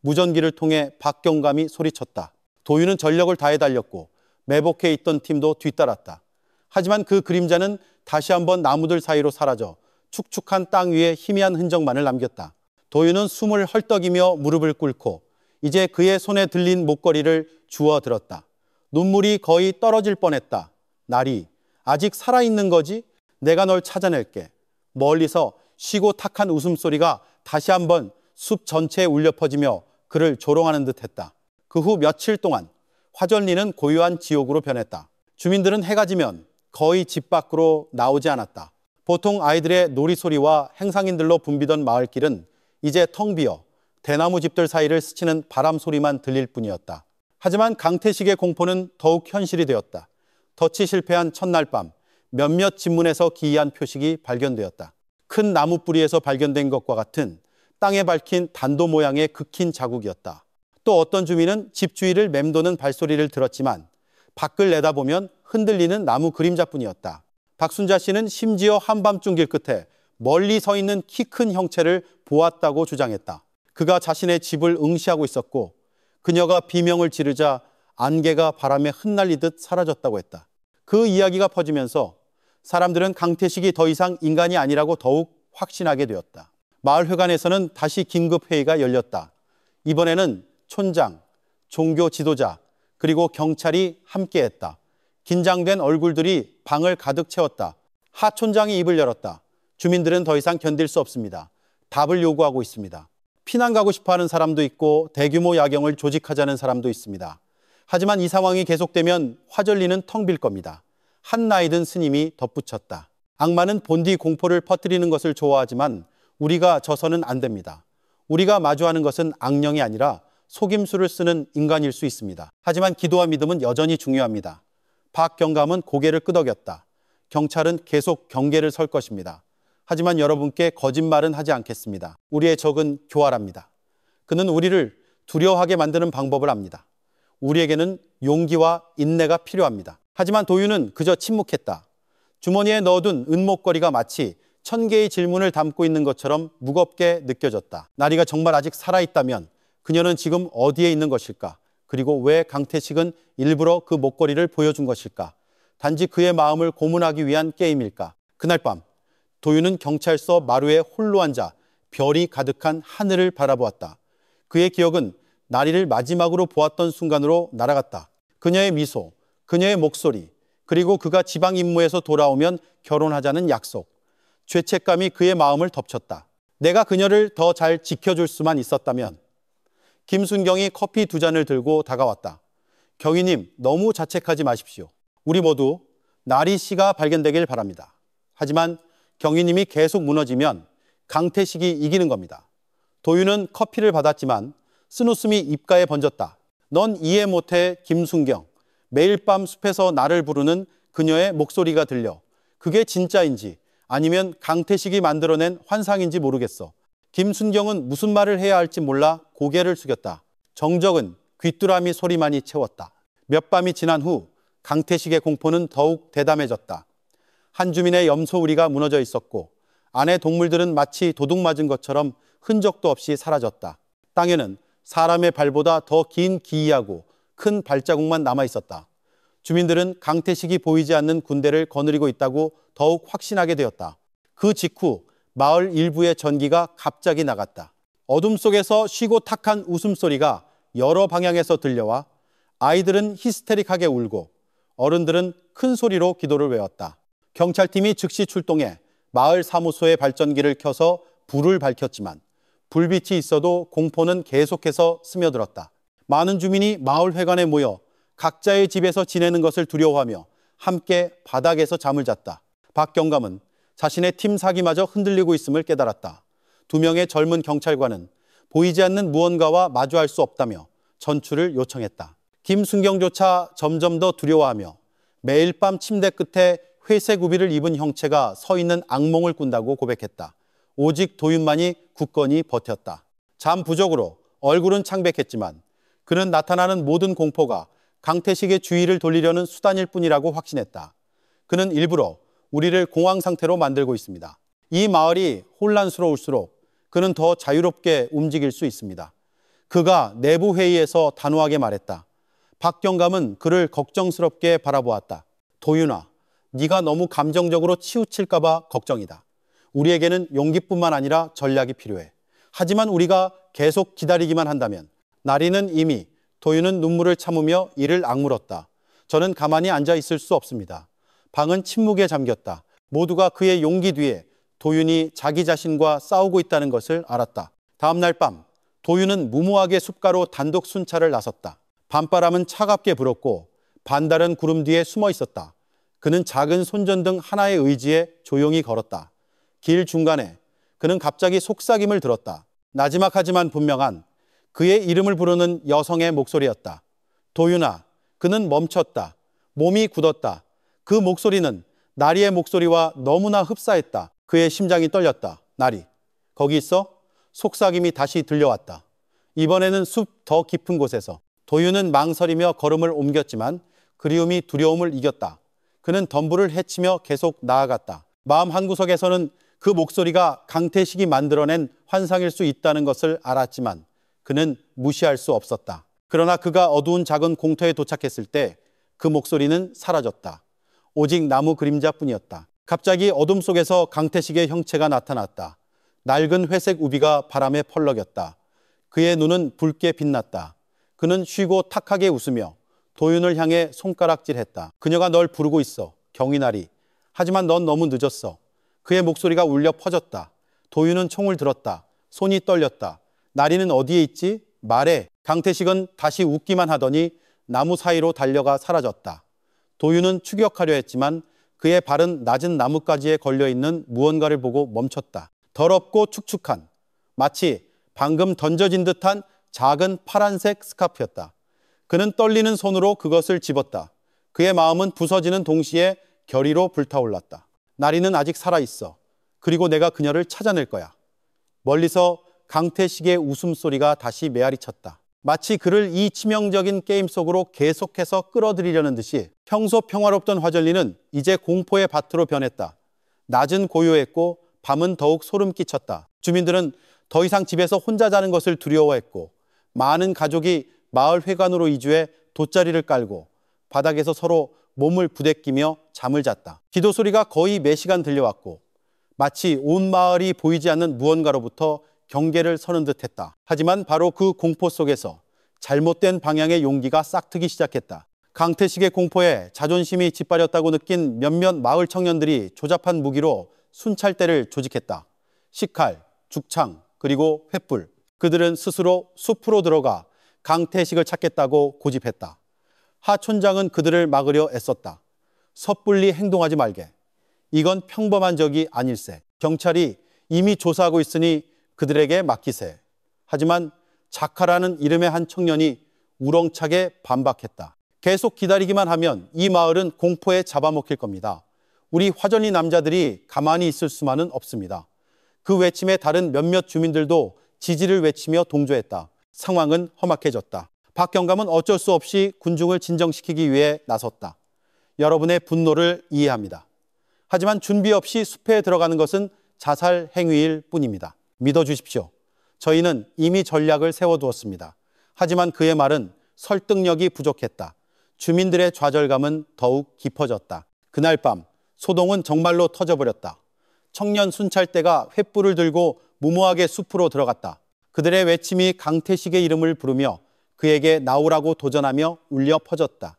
무전기를 통해 박경감이 소리쳤다. 도윤은 전력을 다해 달렸고 매복해 있던 팀도 뒤따랐다. 하지만 그 그림자는 다시 한번 나무들 사이로 사라져 축축한 땅 위에 희미한 흔적만을 남겼다. 도윤은 숨을 헐떡이며 무릎을 꿇고 이제 그의 손에 들린 목걸이를 주워 들었다. 눈물이 거의 떨어질 뻔했다. 나리, 아직 살아있는 거지? 내가 널 찾아낼게. 멀리서 쉬고 탁한 웃음소리가 다시 한번 숲 전체에 울려 퍼지며 그를 조롱하는 듯했다. 그 후 며칠 동안 화전리는 고요한 지옥으로 변했다. 주민들은 해가 지면 거의 집 밖으로 나오지 않았다. 보통 아이들의 놀이소리와 행상인들로 붐비던 마을길은 이제 텅 비어 대나무 집들 사이를 스치는 바람 소리만 들릴 뿐이었다. 하지만 강태식의 공포는 더욱 현실이 되었다. 덫이 실패한 첫날 밤 몇몇 집문에서 기이한 표식이 발견되었다. 큰 나무 뿌리에서 발견된 것과 같은 땅에 밝힌 단도 모양의 극힌 자국이었다. 또 어떤 주민은 집 주위를 맴도는 발소리를 들었지만 밖을 내다보면 흔들리는 나무 그림자뿐이었다. 박순자 씨는 심지어 한밤중 길끝에 멀리 서 있는 키 큰 형체를 보았다고 주장했다. 그가 자신의 집을 응시하고 있었고 그녀가 비명을 지르자 안개가 바람에 흩날리듯 사라졌다고 했다. 그 이야기가 퍼지면서 사람들은 강태식이 더 이상 인간이 아니라고 더욱 확신하게 되었다. 마을회관에서는 다시 긴급회의가 열렸다. 이번에는 촌장, 종교 지도자, 그리고 경찰이 함께했다. 긴장된 얼굴들이 방을 가득 채웠다. 하 촌장이 입을 열었다. 주민들은 더 이상 견딜 수 없습니다. 답을 요구하고 있습니다. 피난 가고 싶어하는 사람도 있고 대규모 야경을 조직하자는 사람도 있습니다. 하지만 이 상황이 계속되면 화전리는 텅 빌 겁니다. 한 나이 든 스님이 덧붙였다. 악마는 본디 공포를 퍼뜨리는 것을 좋아하지만 우리가 져서는 안 됩니다. 우리가 마주하는 것은 악령이 아니라 속임수를 쓰는 인간일 수 있습니다. 하지만 기도와 믿음은 여전히 중요합니다. 박 경감은 고개를 끄덕였다. 경찰은 계속 경계를 설 것입니다. 하지만 여러분께 거짓말은 하지 않겠습니다. 우리의 적은 교활합니다. 그는 우리를 두려워하게 만드는 방법을 압니다. 우리에게는 용기와 인내가 필요합니다. 하지만 도윤은 그저 침묵했다. 주머니에 넣어둔 은목걸이가 마치 1000개의 질문을 담고 있는 것처럼 무겁게 느껴졌다. 나리가 정말 아직 살아있다면 그녀는 지금 어디에 있는 것일까? 그리고 왜 강태식은 일부러 그 목걸이를 보여준 것일까? 단지 그의 마음을 고문하기 위한 게임일까? 그날 밤 도윤은 경찰서 마루에 홀로 앉아 별이 가득한 하늘을 바라보았다. 그의 기억은 나리를 마지막으로 보았던 순간으로 날아갔다. 그녀의 미소, 그녀의 목소리, 그리고 그가 지방 임무에서 돌아오면 결혼하자는 약속. 죄책감이 그의 마음을 덮쳤다. 내가 그녀를 더 잘 지켜줄 수만 있었다면. 김순경이 커피 2잔을 들고 다가왔다. 경위님, 너무 자책하지 마십시오. 우리 모두 나리 씨가 발견되길 바랍니다. 하지만 경위님이 계속 무너지면 강태식이 이기는 겁니다. 도윤은 커피를 받았지만 쓴웃음이 입가에 번졌다. 넌 이해 못해, 김순경. 매일 밤 숲에서 나를 부르는 그녀의 목소리가 들려. 그게 진짜인지 아니면 강태식이 만들어낸 환상인지 모르겠어. 김순경은 무슨 말을 해야 할지 몰라 고개를 숙였다. 정적은 귀뚜라미 소리만이 채웠다. 몇 밤이 지난 후 강태식의 공포는 더욱 대담해졌다. 한 주민의 염소우리가 무너져 있었고 안의 동물들은 마치 도둑 맞은 것처럼 흔적도 없이 사라졌다. 땅에는 사람의 발보다 더 긴 기이하고 큰 발자국만 남아 있었다. 주민들은 강태식이 보이지 않는 군대를 거느리고 있다고 더욱 확신하게 되었다. 그 직후 마을 일부의 전기가 갑자기 나갔다. 어둠 속에서 쉬고 탁한 웃음소리가 여러 방향에서 들려와 아이들은 히스테릭하게 울고 어른들은 큰 소리로 기도를 외웠다. 경찰팀이 즉시 출동해 마을 사무소의 발전기를 켜서 불을 밝혔지만 불빛이 있어도 공포는 계속해서 스며들었다. 많은 주민이 마을 회관에 모여 각자의 집에서 지내는 것을 두려워하며 함께 바닥에서 잠을 잤다. 박 경감은 자신의 팀 사기마저 흔들리고 있음을 깨달았다. 2명의 젊은 경찰관은 보이지 않는 무언가와 마주할 수 없다며 전출을 요청했다. 김순경조차 점점 더 두려워하며 매일 밤 침대 끝에 회색 우비를 입은 형체가 서 있는 악몽을 꾼다고 고백했다. 오직 도윤만이 굳건히 버텼다. 잠 부족으로 얼굴은 창백했지만 그는 나타나는 모든 공포가 강태식의 주의를 돌리려는 수단일 뿐이라고 확신했다. 그는 일부러 우리를 공황 상태로 만들고 있습니다. 이 마을이 혼란스러울수록 그는 더 자유롭게 움직일 수 있습니다. 그가 내부 회의에서 단호하게 말했다. 박 경감은 그를 걱정스럽게 바라보았다. 도윤아, 네가 너무 감정적으로 치우칠까 봐 걱정이다. 우리에게는 용기뿐만 아니라 전략이 필요해. 하지만 우리가 계속 기다리기만 한다면. 나리는 이미, 도윤은 눈물을 참으며 이를 악물었다. 저는 가만히 앉아 있을 수 없습니다. 방은 침묵에 잠겼다. 모두가 그의 용기 뒤에 도윤이 자기 자신과 싸우고 있다는 것을 알았다. 다음 날 밤 도윤은 무모하게 숲가로 단독 순찰을 나섰다. 밤바람은 차갑게 불었고 반달은 구름 뒤에 숨어 있었다. 그는 작은 손전등 하나의 의지에 조용히 걸었다. 길 중간에 그는 갑자기 속삭임을 들었다. 나지막하지만 분명한 그의 이름을 부르는 여성의 목소리였다. 도윤아. 그는 멈췄다. 몸이 굳었다. 그 목소리는 나리의 목소리와 너무나 흡사했다. 그의 심장이 떨렸다. 나리, 거기 있어? 속삭임이 다시 들려왔다. 이번에는 숲 더 깊은 곳에서. 도윤은 망설이며 걸음을 옮겼지만 그리움이 두려움을 이겼다. 그는 덤불을 헤치며 계속 나아갔다. 마음 한구석에서는 그 목소리가 강태식이 만들어낸 환상일 수 있다는 것을 알았지만 그는 무시할 수 없었다. 그러나 그가 어두운 작은 공터에 도착했을 때 그 목소리는 사라졌다. 오직 나무 그림자뿐이었다. 갑자기 어둠 속에서 강태식의 형체가 나타났다. 낡은 회색 우비가 바람에 펄럭였다. 그의 눈은 붉게 빛났다. 그는 쉬고 탁하게 웃으며 도윤을 향해 손가락질했다. 그녀가 널 부르고 있어. 경이나리. 하지만 넌 너무 늦었어. 그의 목소리가 울려 퍼졌다. 도윤은 총을 들었다. 손이 떨렸다. 나리는 어디에 있지? 말해. 강태식은 다시 웃기만 하더니 나무 사이로 달려가 사라졌다. 도윤은 추격하려 했지만 그의 발은 낮은 나뭇가지에 걸려있는 무언가를 보고 멈췄다. 더럽고 축축한, 마치 방금 던져진 듯한 작은 파란색 스카프였다. 그는 떨리는 손으로 그것을 집었다. 그의 마음은 부서지는 동시에 결의로 불타올랐다. 나리는 아직 살아있어. 그리고 내가 그녀를 찾아낼 거야. 멀리서 강태식의 웃음소리가 다시 메아리쳤다. 마치 그를 이 치명적인 게임 속으로 계속해서 끌어들이려는 듯이 평소 평화롭던 화전리는 이제 공포의 밭으로 변했다. 낮은 고요했고 밤은 더욱 소름 끼쳤다. 주민들은 더 이상 집에서 혼자 자는 것을 두려워했고 많은 가족이 마을 회관으로 이주해 돗자리를 깔고 바닥에서 서로 몸을 부대끼며 잠을 잤다. 기도 소리가 거의 매 시간 들려왔고 마치 온 마을이 보이지 않는 무언가로부터 경계를 서는 듯했다. 하지만 바로 그 공포 속에서 잘못된 방향의 용기가 싹트기 시작했다. 강태식의 공포에 자존심이 짓밟렸다고 느낀 몇몇 마을 청년들이 조잡한 무기로 순찰대를 조직했다. 식칼, 죽창, 그리고 횃불. 그들은 스스로 숲으로 들어가 강태식을 찾겠다고 고집했다. 하 촌장은 그들을 막으려 애썼다. 섣불리 행동하지 말게. 이건 평범한 적이 아닐세. 경찰이 이미 조사하고 있으니 그들에게 맡기세. 하지만 자카라는 이름의 한 청년이 우렁차게 반박했다. 계속 기다리기만 하면 이 마을은 공포에 잡아먹힐 겁니다. 우리 화전리 남자들이 가만히 있을 수만은 없습니다. 그 외침에 다른 몇몇 주민들도 지지를 외치며 동조했다. 상황은 험악해졌다. 박 경감은 어쩔 수 없이 군중을 진정시키기 위해 나섰다. 여러분의 분노를 이해합니다. 하지만 준비 없이 숲에 들어가는 것은 자살 행위일 뿐입니다. 믿어주십시오. 저희는 이미 전략을 세워두었습니다. 하지만 그의 말은 설득력이 부족했다. 주민들의 좌절감은 더욱 깊어졌다. 그날 밤 소동은 정말로 터져버렸다. 청년 순찰대가 횃불을 들고 무모하게 숲으로 들어갔다. 그들의 외침이 강태식의 이름을 부르며 그에게 나오라고 도전하며 울려 퍼졌다.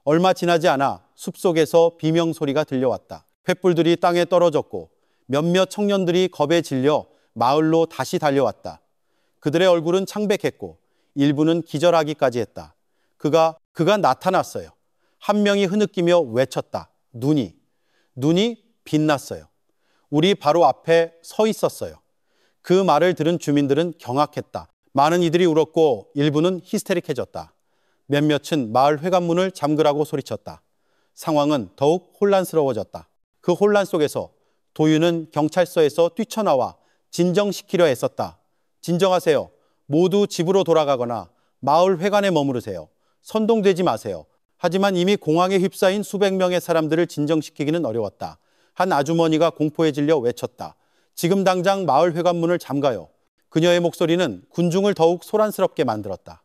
얼마 지나지 않아 숲속에서 비명소리가 들려왔다. 횃불들이 땅에 떨어졌고 몇몇 청년들이 겁에 질려 마을로 다시 달려왔다. 그들의 얼굴은 창백했고 일부는 기절하기까지 했다. 그가 나타났어요. 한 명이 흐느끼며 외쳤다. 눈이 빛났어요. 우리 바로 앞에 서 있었어요. 그 말을 들은 주민들은 경악했다. 많은 이들이 울었고 일부는 히스테릭해졌다. 몇몇은 마을 회관문을 잠그라고 소리쳤다. 상황은 더욱 혼란스러워졌다. 그 혼란 속에서 도윤은 경찰서에서 뛰쳐나와 진정시키려 애썼다. 진정하세요. 모두 집으로 돌아가거나 마을 회관에 머무르세요. 선동되지 마세요. 하지만 이미 공황에 휩싸인 수백 명의 사람들을 진정시키기는 어려웠다. 한 아주머니가 공포에 질려 외쳤다. 지금 당장 마을 회관문을 잠가요. 그녀의 목소리는 군중을 더욱 소란스럽게 만들었다.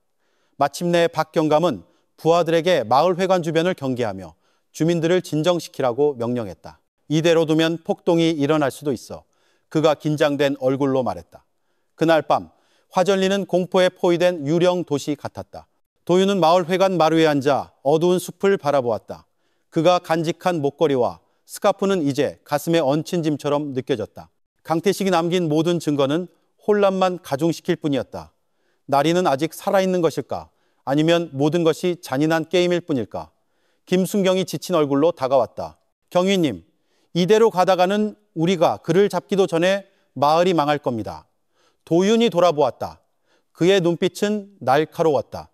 마침내 박 경감은 부하들에게 마을 회관 주변을 경계하며 주민들을 진정시키라고 명령했다. 이대로 두면 폭동이 일어날 수도 있어. 그가 긴장된 얼굴로 말했다. 그날 밤 화전리는 공포에 포위된 유령 도시 같았다. 도윤은 마을 회관 마루에 앉아 어두운 숲을 바라보았다. 그가 간직한 목걸이와 스카프는 이제 가슴에 얹힌 짐처럼 느껴졌다. 강태식이 남긴 모든 증거는 혼란만 가중시킬 뿐이었다. 나리는 아직 살아있는 것일까? 아니면 모든 것이 잔인한 게임일 뿐일까? 김순경이 지친 얼굴로 다가왔다. 경위님, 이대로 가다가는 우리가 그를 잡기도 전에 마을이 망할 겁니다. 도윤이 돌아보았다. 그의 눈빛은 날카로웠다.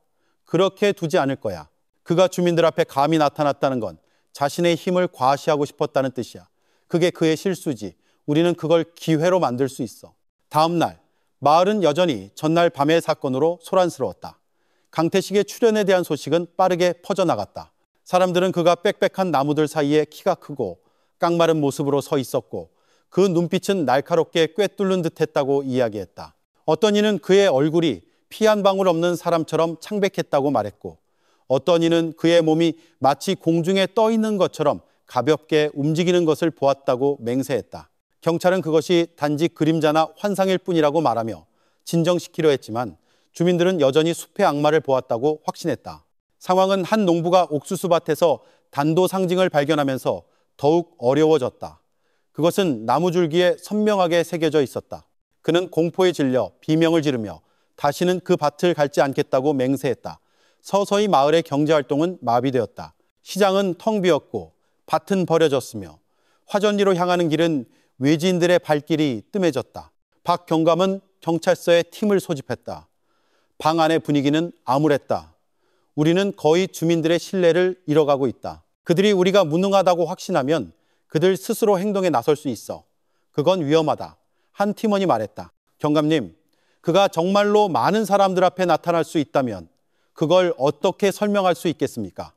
그렇게 두지 않을 거야. 그가 주민들 앞에 감히 나타났다는 건 자신의 힘을 과시하고 싶었다는 뜻이야. 그게 그의 실수지. 우리는 그걸 기회로 만들 수 있어. 다음 날 마을은 여전히 전날 밤의 사건으로 소란스러웠다. 강태식의 출연에 대한 소식은 빠르게 퍼져나갔다. 사람들은 그가 빽빽한 나무들 사이에 키가 크고 깡마른 모습으로 서 있었고 그 눈빛은 날카롭게 꿰뚫는 듯했다고 이야기했다. 어떤 이는 그의 얼굴이 피 한 방울 없는 사람처럼 창백했다고 말했고 어떤 이는 그의 몸이 마치 공중에 떠 있는 것처럼 가볍게 움직이는 것을 보았다고 맹세했다. 경찰은 그것이 단지 그림자나 환상일 뿐이라고 말하며 진정시키려 했지만 주민들은 여전히 숲의 악마를 보았다고 확신했다. 상황은 한 농부가 옥수수밭에서 단도 상징을 발견하면서 더욱 어려워졌다. 그것은 나무줄기에 선명하게 새겨져 있었다. 그는 공포에 질려 비명을 지르며 다시는 그 밭을 갈지 않겠다고 맹세했다. 서서히 마을의 경제활동은 마비되었다. 시장은 텅 비었고 밭은 버려졌으며 화전리로 향하는 길은 외지인들의 발길이 뜸해졌다. 박 경감은 경찰서에 팀을 소집했다. 방 안의 분위기는 암울했다. 우리는 거의 주민들의 신뢰를 잃어가고 있다. 그들이 우리가 무능하다고 확신하면 그들 스스로 행동에 나설 수 있어. 그건 위험하다. 한 팀원이 말했다. 경감님, 그가 정말로 많은 사람들 앞에 나타날 수 있다면 그걸 어떻게 설명할 수 있겠습니까?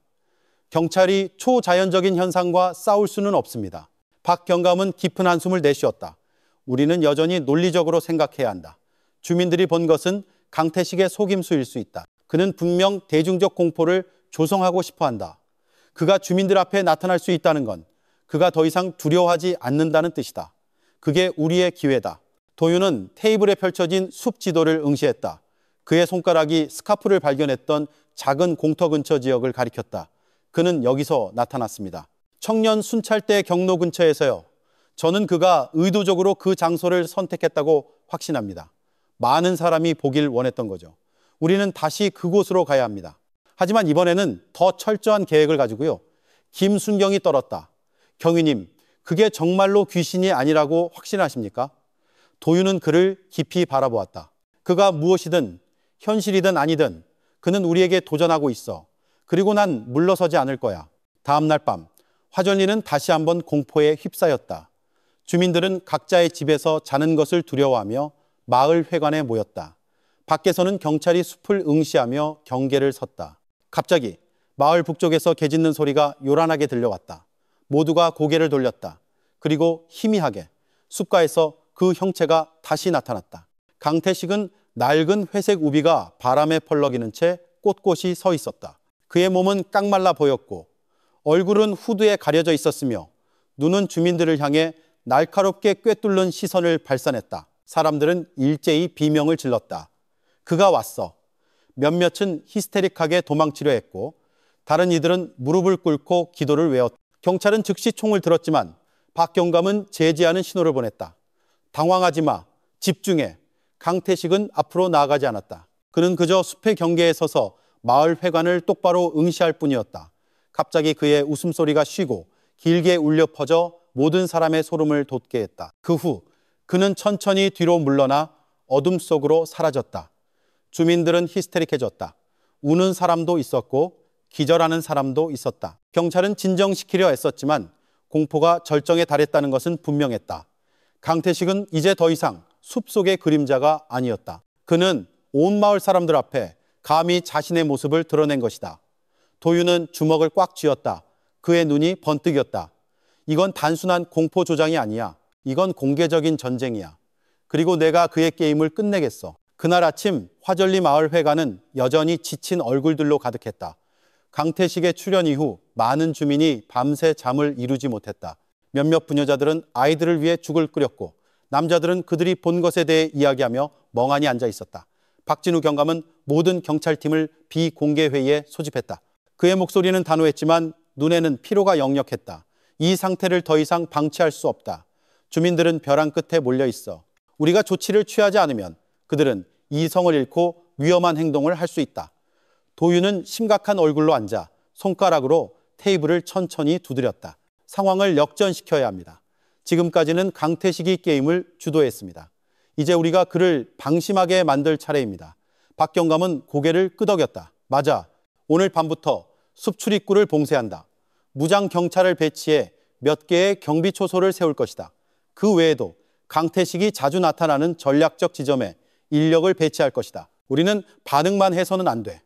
경찰이 초자연적인 현상과 싸울 수는 없습니다. 박 경감은 깊은 한숨을 내쉬었다. 우리는 여전히 논리적으로 생각해야 한다. 주민들이 본 것은 강태식의 속임수일 수 있다. 그는 분명 대중적 공포를 조성하고 싶어 한다. 그가 주민들 앞에 나타날 수 있다는 건 그가 더 이상 두려워하지 않는다는 뜻이다. 그게 우리의 기회다. 도윤은 테이블에 펼쳐진 숲 지도를 응시했다. 그의 손가락이 스카프를 발견했던 작은 공터 근처 지역을 가리켰다. 그는 여기서 나타났습니다. 청년 순찰대 경로 근처에서요. 저는 그가 의도적으로 그 장소를 선택했다고 확신합니다. 많은 사람이 보길 원했던 거죠. 우리는 다시 그곳으로 가야 합니다. 하지만 이번에는 더 철저한 계획을 가지고요. 김순경이 떨었다. 경위님, 그게 정말로 귀신이 아니라고 확신하십니까? 도윤은 그를 깊이 바라보았다. 그가 무엇이든 현실이든 아니든 그는 우리에게 도전하고 있어. 그리고 난 물러서지 않을 거야. 다음 날 밤 화전리는 다시 한번 공포에 휩싸였다. 주민들은 각자의 집에서 자는 것을 두려워하며 마을 회관에 모였다. 밖에서는 경찰이 숲을 응시하며 경계를 섰다. 갑자기 마을 북쪽에서 개 짖는 소리가 요란하게 들려왔다. 모두가 고개를 돌렸다. 그리고 희미하게 숲가에서 그 형체가 다시 나타났다. 강태식은 낡은 회색 우비가 바람에 펄럭이는 채 꼿꼿이 서 있었다. 그의 몸은 깡말라 보였고 얼굴은 후드에 가려져 있었으며 눈은 주민들을 향해 날카롭게 꿰뚫는 시선을 발산했다. 사람들은 일제히 비명을 질렀다. 그가 왔어. 몇몇은 히스테릭하게 도망치려 했고 다른 이들은 무릎을 꿇고 기도를 외웠다. 경찰은 즉시 총을 들었지만 박 경감은 제지하는 신호를 보냈다. 당황하지 마. 집중해. 강태식은 앞으로 나아가지 않았다. 그는 그저 숲의 경계에 서서 마을 회관을 똑바로 응시할 뿐이었다. 갑자기 그의 웃음소리가 쉬고 길게 울려 퍼져 모든 사람의 소름을 돋게 했다. 그 후 그는 천천히 뒤로 물러나 어둠 속으로 사라졌다. 주민들은 히스테릭해졌다. 우는 사람도 있었고 기절하는 사람도 있었다. 경찰은 진정시키려 애썼지만 공포가 절정에 달했다는 것은 분명했다. 강태식은 이제 더 이상 숲속의 그림자가 아니었다. 그는 온 마을 사람들 앞에 감히 자신의 모습을 드러낸 것이다. 도윤은 주먹을 꽉 쥐었다. 그의 눈이 번뜩였다. 이건 단순한 공포 조장이 아니야. 이건 공개적인 전쟁이야. 그리고 내가 그의 게임을 끝내겠어. 그날 아침 화전리 마을 회관은 여전히 지친 얼굴들로 가득했다. 강태식의 출연 이후 많은 주민이 밤새 잠을 이루지 못했다. 몇몇 부녀자들은 아이들을 위해 죽을 끓였고 남자들은 그들이 본 것에 대해 이야기하며 멍하니 앉아 있었다. 박진우 경감은 모든 경찰팀을 비공개 회의에 소집했다. 그의 목소리는 단호했지만 눈에는 피로가 역력했다. 이 상태를 더 이상 방치할 수 없다. 주민들은 벼랑 끝에 몰려 있어. 우리가 조치를 취하지 않으면 그들은 이성을 잃고 위험한 행동을 할 수 있다. 도윤은 심각한 얼굴로 앉아 손가락으로 테이블을 천천히 두드렸다. 상황을 역전시켜야 합니다. 지금까지는 강태식이 게임을 주도했습니다. 이제 우리가 그를 방심하게 만들 차례입니다. 박경감은 고개를 끄덕였다. 맞아. 오늘 밤부터 숲 출입구를 봉쇄한다. 무장 경찰을 배치해 몇 개의 경비 초소를 세울 것이다. 그 외에도 강태식이 자주 나타나는 전략적 지점에 인력을 배치할 것이다. 우리는 반응만 해서는 안 돼.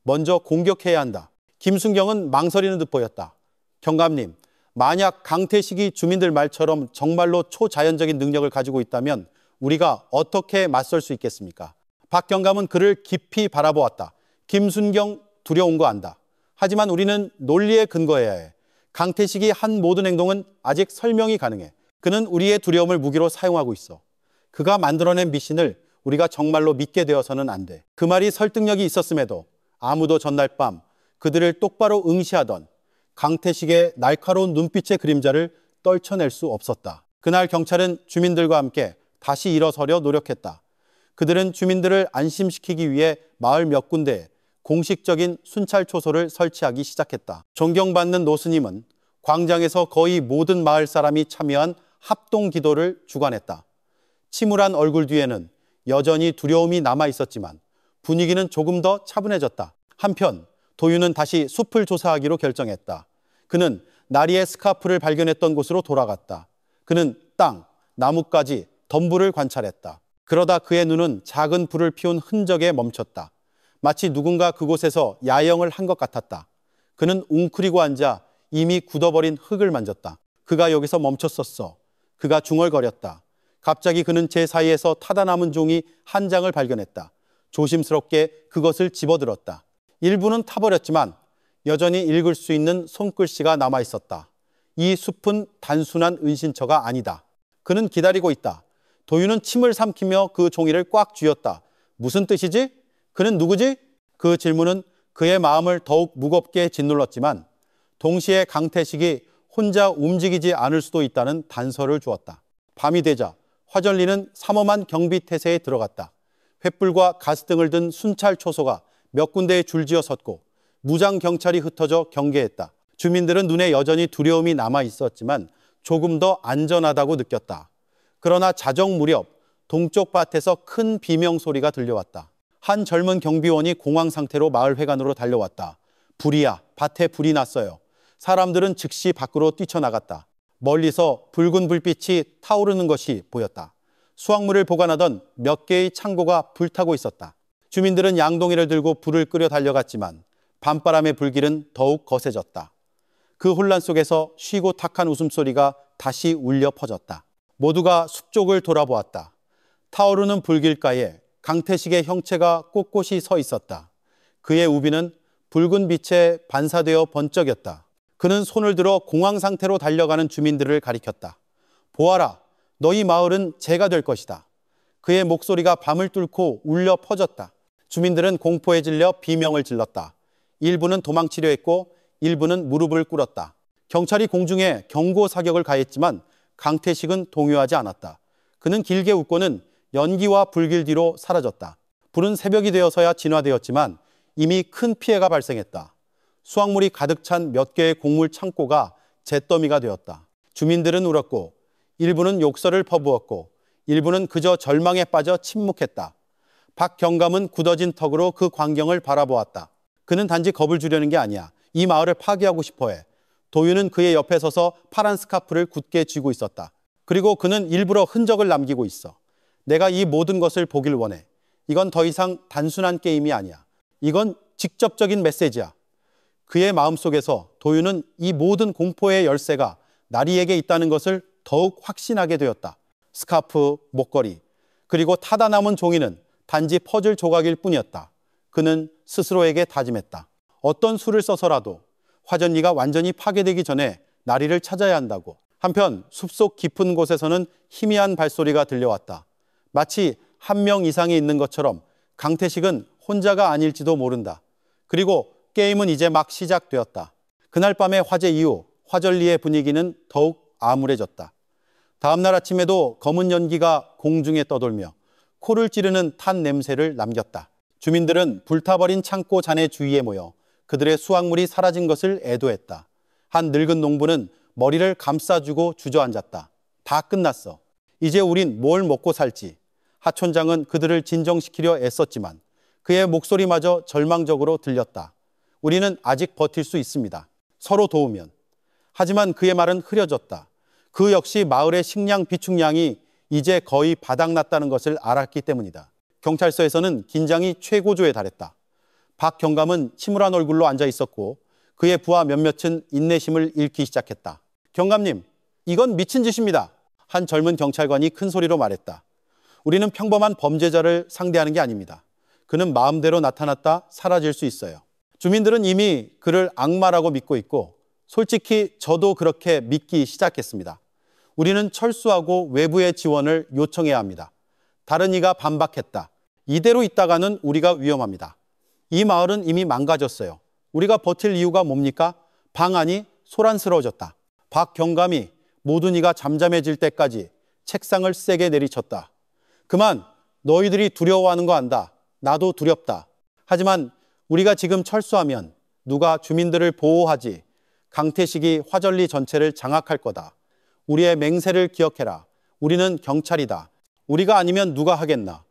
먼저 공격해야 한다. 김순경은 망설이는 듯 보였다. 경감님, 만약 강태식이 주민들 말처럼 정말로 초자연적인 능력을 가지고 있다면 우리가 어떻게 맞설 수 있겠습니까? 박경감은 그를 깊이 바라보았다. 김순경 두려운 거 안다. 하지만 우리는 논리에 근거해야 해. 강태식이 한 모든 행동은 아직 설명이 가능해. 그는 우리의 두려움을 무기로 사용하고 있어. 그가 만들어낸 미신을 우리가 정말로 믿게 되어서는 안 돼. 그 말이 설득력이 있었음에도 아무도 전날 밤 그들을 똑바로 응시하던 강태식의 날카로운 눈빛의 그림자를 떨쳐낼 수 없었다. 그날 경찰은 주민들과 함께 다시 일어서려 노력했다. 그들은 주민들을 안심시키기 위해 마을 몇 군데에 공식적인 순찰 초소를 설치하기 시작했다. 존경받는 노스님은 광장에서 거의 모든 마을 사람이 참여한 합동 기도를 주관했다. 침울한 얼굴 뒤에는 여전히 두려움이 남아 있었지만 분위기는 조금 더 차분해졌다. 한편 도윤은 다시 숲을 조사하기로 결정했다. 그는 나리의 스카프를 발견했던 곳으로 돌아갔다. 그는 땅, 나뭇가지, 덤불을 관찰했다. 그러다 그의 눈은 작은 불을 피운 흔적에 멈췄다. 마치 누군가 그곳에서 야영을 한 것 같았다. 그는 웅크리고 앉아 이미 굳어버린 흙을 만졌다. 그가 여기서 멈췄었어. 그가 중얼거렸다. 갑자기 그는 제 사이에서 타다 남은 종이 한 장을 발견했다. 조심스럽게 그것을 집어들었다. 일부는 타버렸지만 여전히 읽을 수 있는 손글씨가 남아 있었다. 이 숲은 단순한 은신처가 아니다. 그는 기다리고 있다. 도윤은 침을 삼키며 그 종이를 꽉 쥐었다. 무슨 뜻이지? 그는 누구지? 그 질문은 그의 마음을 더욱 무겁게 짓눌렀지만 동시에 강태식이 혼자 움직이지 않을 수도 있다는 단서를 주었다. 밤이 되자 화전리는 삼엄한 경비 태세에 들어갔다. 횃불과 가스등을 든 순찰 초소가 몇 군데에 줄지어 섰고 무장 경찰이 흩어져 경계했다. 주민들은 눈에 여전히 두려움이 남아 있었지만 조금 더 안전하다고 느꼈다. 그러나 자정 무렵 동쪽 밭에서 큰 비명 소리가 들려왔다. 한 젊은 경비원이 공황 상태로 마을 회관으로 달려왔다. 불이야, 밭에 불이 났어요. 사람들은 즉시 밖으로 뛰쳐나갔다. 멀리서 붉은 불빛이 타오르는 것이 보였다. 수확물을 보관하던 몇 개의 창고가 불타고 있었다. 주민들은 양동이를 들고 불을 끄려 달려갔지만 밤바람의 불길은 더욱 거세졌다. 그 혼란 속에서 쉬고 탁한 웃음소리가 다시 울려 퍼졌다. 모두가 숲 쪽을 돌아보았다. 타오르는 불길가에 강태식의 형체가 꼿꼿이 서 있었다. 그의 우비는 붉은 빛에 반사되어 번쩍였다. 그는 손을 들어 공황 상태로 달려가는 주민들을 가리켰다. 보아라, 너희 마을은 제가 될 것이다. 그의 목소리가 밤을 뚫고 울려 퍼졌다. 주민들은 공포에 질려 비명을 질렀다. 일부는 도망치려 했고 일부는 무릎을 꿇었다. 경찰이 공중에 경고 사격을 가했지만 강태식은 동요하지 않았다. 그는 길게 웃고는 연기와 불길 뒤로 사라졌다. 불은 새벽이 되어서야 진화되었지만 이미 큰 피해가 발생했다. 수확물이 가득 찬 몇 개의 곡물 창고가 잿더미가 되었다. 주민들은 울었고 일부는 욕설을 퍼부었고 일부는 그저 절망에 빠져 침묵했다. 박경감은 굳어진 턱으로 그 광경을 바라보았다. 그는 단지 겁을 주려는 게 아니야. 이 마을을 파괴하고 싶어해. 도윤은 그의 옆에 서서 파란 스카프를 굳게 쥐고 있었다. 그리고 그는 일부러 흔적을 남기고 있어. 내가 이 모든 것을 보길 원해. 이건 더 이상 단순한 게임이 아니야. 이건 직접적인 메시지야. 그의 마음속에서 도윤은 이 모든 공포의 열쇠가 나리에게 있다는 것을 더욱 확신하게 되었다. 스카프, 목걸이, 그리고 타다 남은 종이는 단지 퍼즐 조각일 뿐이었다. 그는 스스로에게 다짐했다. 어떤 수를 써서라도 화전리가 완전히 파괴되기 전에 나리를 찾아야 한다고. 한편 숲속 깊은 곳에서는 희미한 발소리가 들려왔다. 마치 한 명 이상이 있는 것처럼 강태식은 혼자가 아닐지도 모른다. 그리고 게임은 이제 막 시작되었다. 그날 밤의 화재 이후 화전리의 분위기는 더욱 암울해졌다. 다음날 아침에도 검은 연기가 공중에 떠돌며 코를 찌르는 탄 냄새를 남겼다. 주민들은 불타버린 창고 잔해 주위에 모여 그들의 수확물이 사라진 것을 애도했다. 한 늙은 농부는 머리를 감싸주고 주저앉았다. 다 끝났어. 이제 우린 뭘 먹고 살지. 하촌장은 그들을 진정시키려 애썼지만 그의 목소리마저 절망적으로 들렸다. 우리는 아직 버틸 수 있습니다. 서로 도우면. 하지만 그의 말은 흐려졌다. 그 역시 마을의 식량 비축량이 이제 거의 바닥났다는 것을 알았기 때문이다. 경찰서에서는 긴장이 최고조에 달했다. 박 경감은 침울한 얼굴로 앉아 있었고 그의 부하 몇몇은 인내심을 잃기 시작했다. 경감님, 이건 미친 짓입니다. 한 젊은 경찰관이 큰 소리로 말했다. 우리는 평범한 범죄자를 상대하는 게 아닙니다. 그는 마음대로 나타났다 사라질 수 있어요. 주민들은 이미 그를 악마라고 믿고 있고 솔직히 저도 그렇게 믿기 시작했습니다. 우리는 철수하고 외부의 지원을 요청해야 합니다. 다른 이가 반박했다. 이대로 있다가는 우리가 위험합니다. 이 마을은 이미 망가졌어요. 우리가 버틸 이유가 뭡니까? 방안이 소란스러워졌다. 박 경감이 모든 이가 잠잠해질 때까지 책상을 세게 내리쳤다. 그만, 너희들이 두려워하는 거 안다. 나도 두렵다. 하지만 우리가 지금 철수하면 누가 주민들을 보호하지? 강태식이 화전리 전체를 장악할 거다. 우리의 맹세를 기억해라. 우리는 경찰이다. 우리가 아니면 누가 하겠나.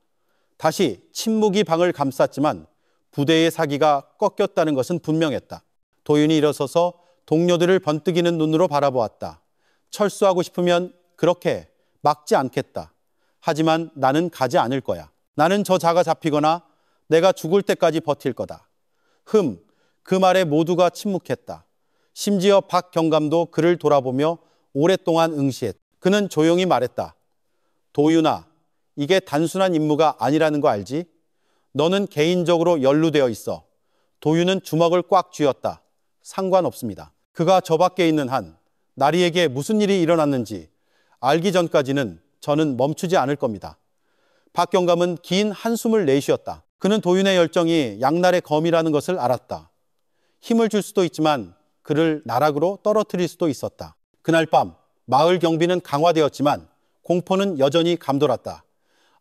다시 침묵이 방을 감쌌지만 부대의 사기가 꺾였다는 것은 분명했다. 도윤이 일어서서 동료들을 번뜩이는 눈으로 바라보았다. 철수하고 싶으면 그렇게 막지 않겠다. 하지만 나는 가지 않을 거야. 나는 저 자가 잡히거나 내가 죽을 때까지 버틸 거다. 그 말에 모두가 침묵했다. 심지어 박 경감도 그를 돌아보며 오랫동안 응시했다. 그는 조용히 말했다. 도윤아, 이게 단순한 임무가 아니라는 거 알지? 너는 개인적으로 연루되어 있어. 도윤은 주먹을 꽉 쥐었다. 상관없습니다. 그가 저 밖에 있는 한 나리에게 무슨 일이 일어났는지 알기 전까지는 저는 멈추지 않을 겁니다. 박 경감은 긴 한숨을 내쉬었다. 그는 도윤의 열정이 양날의 검이라는 것을 알았다. 힘을 줄 수도 있지만 그를 나락으로 떨어뜨릴 수도 있었다. 그날 밤 마을 경비는 강화되었지만 공포는 여전히 감돌았다.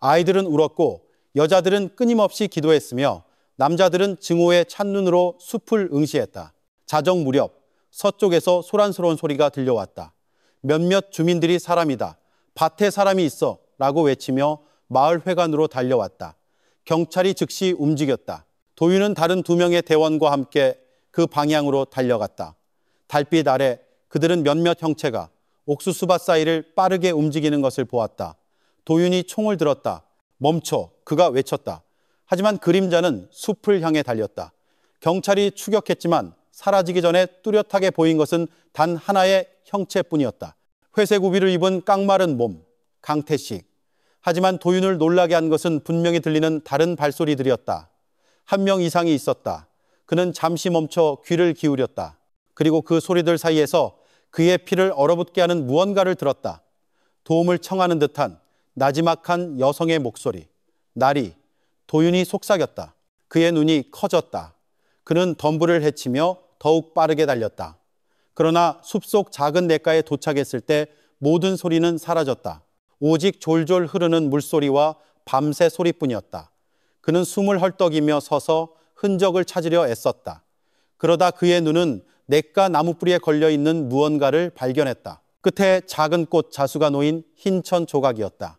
아이들은 울었고 여자들은 끊임없이 기도했으며 남자들은 증오의 찬눈으로 숲을 응시했다. 자정 무렵 서쪽에서 소란스러운 소리가 들려왔다. 몇몇 주민들이 사람이다. 밭에 사람이 있어 라고 외치며 마을 회관으로 달려왔다. 경찰이 즉시 움직였다. 도윤은 다른 2명의 대원과 함께 그 방향으로 달려갔다. 달빛 아래 그들은 몇몇 형체가 옥수수밭 사이를 빠르게 움직이는 것을 보았다. 도윤이 총을 들었다. 멈춰, 그가 외쳤다. 하지만 그림자는 숲을 향해 달렸다. 경찰이 추격했지만 사라지기 전에 뚜렷하게 보인 것은 단 하나의 형체뿐이었다. 회색 우비를 입은 깡마른 몸, 강태식. 하지만 도윤을 놀라게 한 것은 분명히 들리는 다른 발소리들이었다. 1명 이상이 있었다. 그는 잠시 멈춰 귀를 기울였다. 그리고 그 소리들 사이에서 그의 피를 얼어붙게 하는 무언가를 들었다. 도움을 청하는 듯한 나지막한 여성의 목소리. 나리, 도윤이 속삭였다. 그의 눈이 커졌다. 그는 덤불을 헤치며 더욱 빠르게 달렸다. 그러나 숲속 작은 냇가에 도착했을 때 모든 소리는 사라졌다. 오직 졸졸 흐르는 물소리와 밤새 소리뿐이었다. 그는 숨을 헐떡이며 서서 흔적을 찾으려 애썼다. 그러다 그의 눈은 냇가 나무뿌리에 걸려있는 무언가를 발견했다. 끝에 작은 꽃 자수가 놓인 흰 천 조각이었다.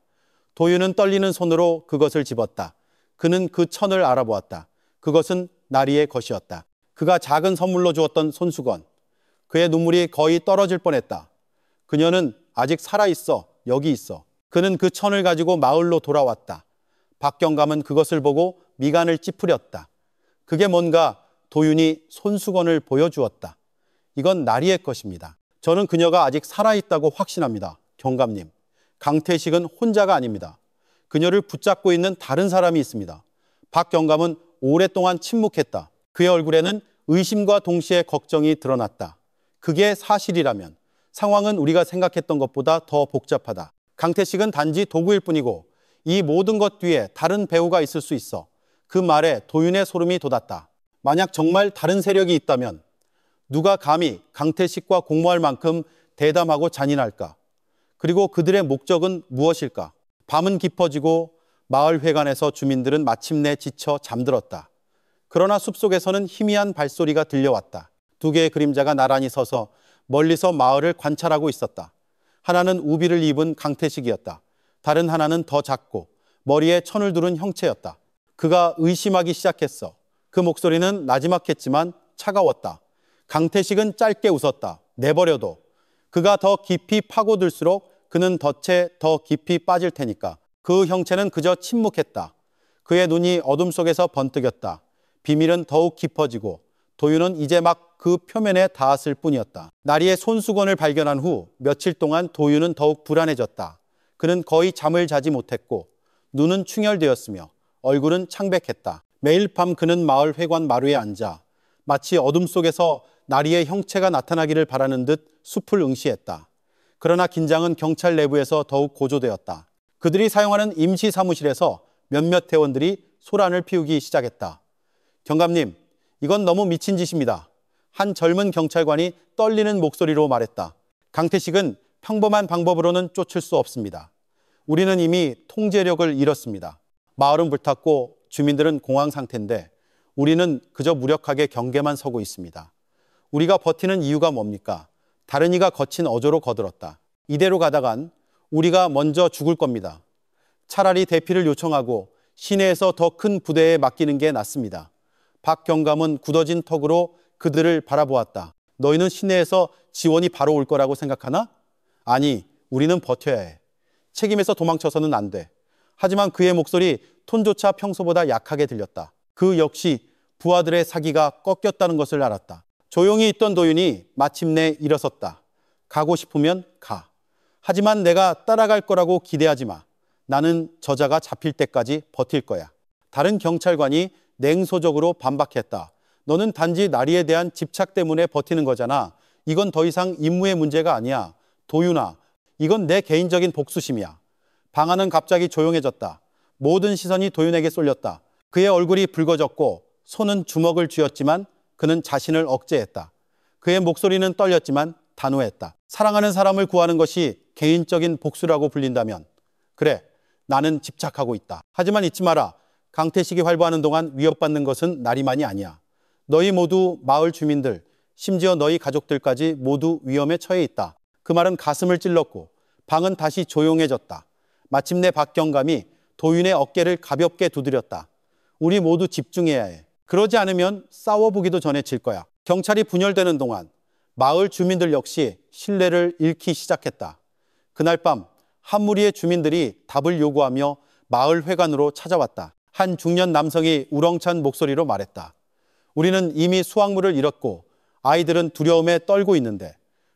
도윤은 떨리는 손으로 그것을 집었다. 그는 그 천을 알아보았다. 그것은 나리의 것이었다. 그가 작은 선물로 주었던 손수건. 그의 눈물이 거의 떨어질 뻔했다. 그녀는 아직 살아있어. 여기 있어. 그는 그 천을 가지고 마을로 돌아왔다. 박경감은 그것을 보고 미간을 찌푸렸다. 그게 뭔가 도윤이 손수건을 보여주었다. 이건 나리의 것입니다. 저는 그녀가 아직 살아있다고 확신합니다. 경감님. 강태식은 혼자가 아닙니다. 그녀를 붙잡고 있는 다른 사람이 있습니다. 박경감은 오랫동안 침묵했다. 그의 얼굴에는 의심과 동시에 걱정이 드러났다. 그게 사실이라면 상황은 우리가 생각했던 것보다 더 복잡하다. 강태식은 단지 도구일 뿐이고 이 모든 것 뒤에 다른 배우가 있을 수 있어. 그 말에 도윤의 소름이 돋았다. 만약 정말 다른 세력이 있다면 누가 감히 강태식과 공모할 만큼 대담하고 잔인할까? 그리고 그들의 목적은 무엇일까? 밤은 깊어지고 마을 회관에서 주민들은 마침내 지쳐 잠들었다. 그러나 숲속에서는 희미한 발소리가 들려왔다. 두 개의 그림자가 나란히 서서 멀리서 마을을 관찰하고 있었다. 하나는 우비를 입은 강태식이었다. 다른 하나는 더 작고 머리에 천을 두른 형체였다. 그가 의심하기 시작했어. 그 목소리는 나지막했지만 차가웠다. 강태식은 짧게 웃었다. 내버려둬. 그가 더 깊이 파고들수록 그는 덫에 더 깊이 빠질 테니까. 그 형체는 그저 침묵했다. 그의 눈이 어둠 속에서 번뜩였다. 비밀은 더욱 깊어지고 도윤은 이제 막 그 표면에 닿았을 뿐이었다. 나리의 손수건을 발견한 후 며칠 동안 도윤은 더욱 불안해졌다. 그는 거의 잠을 자지 못했고 눈은 충혈되었으며 얼굴은 창백했다. 매일 밤 그는 마을 회관 마루에 앉아 마치 어둠 속에서 나리의 형체가 나타나기를 바라는 듯 숲을 응시했다. 그러나 긴장은 경찰 내부에서 더욱 고조되었다. 그들이 사용하는 임시 사무실에서 몇몇 대원들이 소란을 피우기 시작했다. 경감님, 이건 너무 미친 짓입니다. 한 젊은 경찰관이 떨리는 목소리로 말했다. 강태식은 평범한 방법으로는 쫓을 수 없습니다. 우리는 이미 통제력을 잃었습니다. 마을은 불탔고 주민들은 공황 상태인데 우리는 그저 무력하게 경계만 서고 있습니다. 우리가 버티는 이유가 뭡니까? 다른 이가 거친 어조로 거들었다. 이대로 가다간 우리가 먼저 죽을 겁니다. 차라리 대피를 요청하고 시내에서 더 큰 부대에 맡기는 게 낫습니다. 박 경감은 굳어진 턱으로 그들을 바라보았다. 너희는 시내에서 지원이 바로 올 거라고 생각하나? 아니, 우리는 버텨야 해. 책임에서 도망쳐서는 안 돼. 하지만 그의 목소리 톤조차 평소보다 약하게 들렸다. 그 역시 부하들의 사기가 꺾였다는 것을 알았다. 조용히 있던 도윤이 마침내 일어섰다. 가고 싶으면 가. 하지만 내가 따라갈 거라고 기대하지 마. 나는 저자가 잡힐 때까지 버틸 거야. 다른 경찰관이 냉소적으로 반박했다. 너는 단지 나리에 대한 집착 때문에 버티는 거잖아. 이건 더 이상 임무의 문제가 아니야. 도윤아, 이건 내 개인적인 복수심이야. 방 안은 갑자기 조용해졌다. 모든 시선이 도윤에게 쏠렸다. 그의 얼굴이 붉어졌고 손은 주먹을 쥐었지만 그는 자신을 억제했다. 그의 목소리는 떨렸지만 단호했다. 사랑하는 사람을 구하는 것이 개인적인 복수라고 불린다면 그래, 나는 집착하고 있다. 하지만 잊지 마라. 강태식이 활보하는 동안 위협받는 것은 나리만이 아니야. 너희 모두 마을 주민들, 심지어 너희 가족들까지 모두 위험에 처해 있다. 그 말은 가슴을 찔렀고 방은 다시 조용해졌다. 마침내 박경감이 도윤의 어깨를 가볍게 두드렸다. 우리 모두 집중해야 해. 그러지 않으면 싸워보기도 전에 질 거야. 경찰이 분열되는 동안 마을 주민들 역시 신뢰를 잃기 시작했다. 그날 밤 한 무리의 주민들이 답을 요구하며 마을 회관으로 찾아왔다. 한 중년 남성이 우렁찬 목소리로 말했다. 우리는 이미 수확물을 잃었고 아이들은 두려움에 떨고 있는데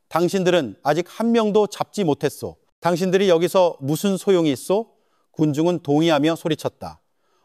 당신들은 아직 한 명도 잡지 못했소. 당신들이 여기서 무슨 소용이 있소? 군중은 동의하며 소리쳤다.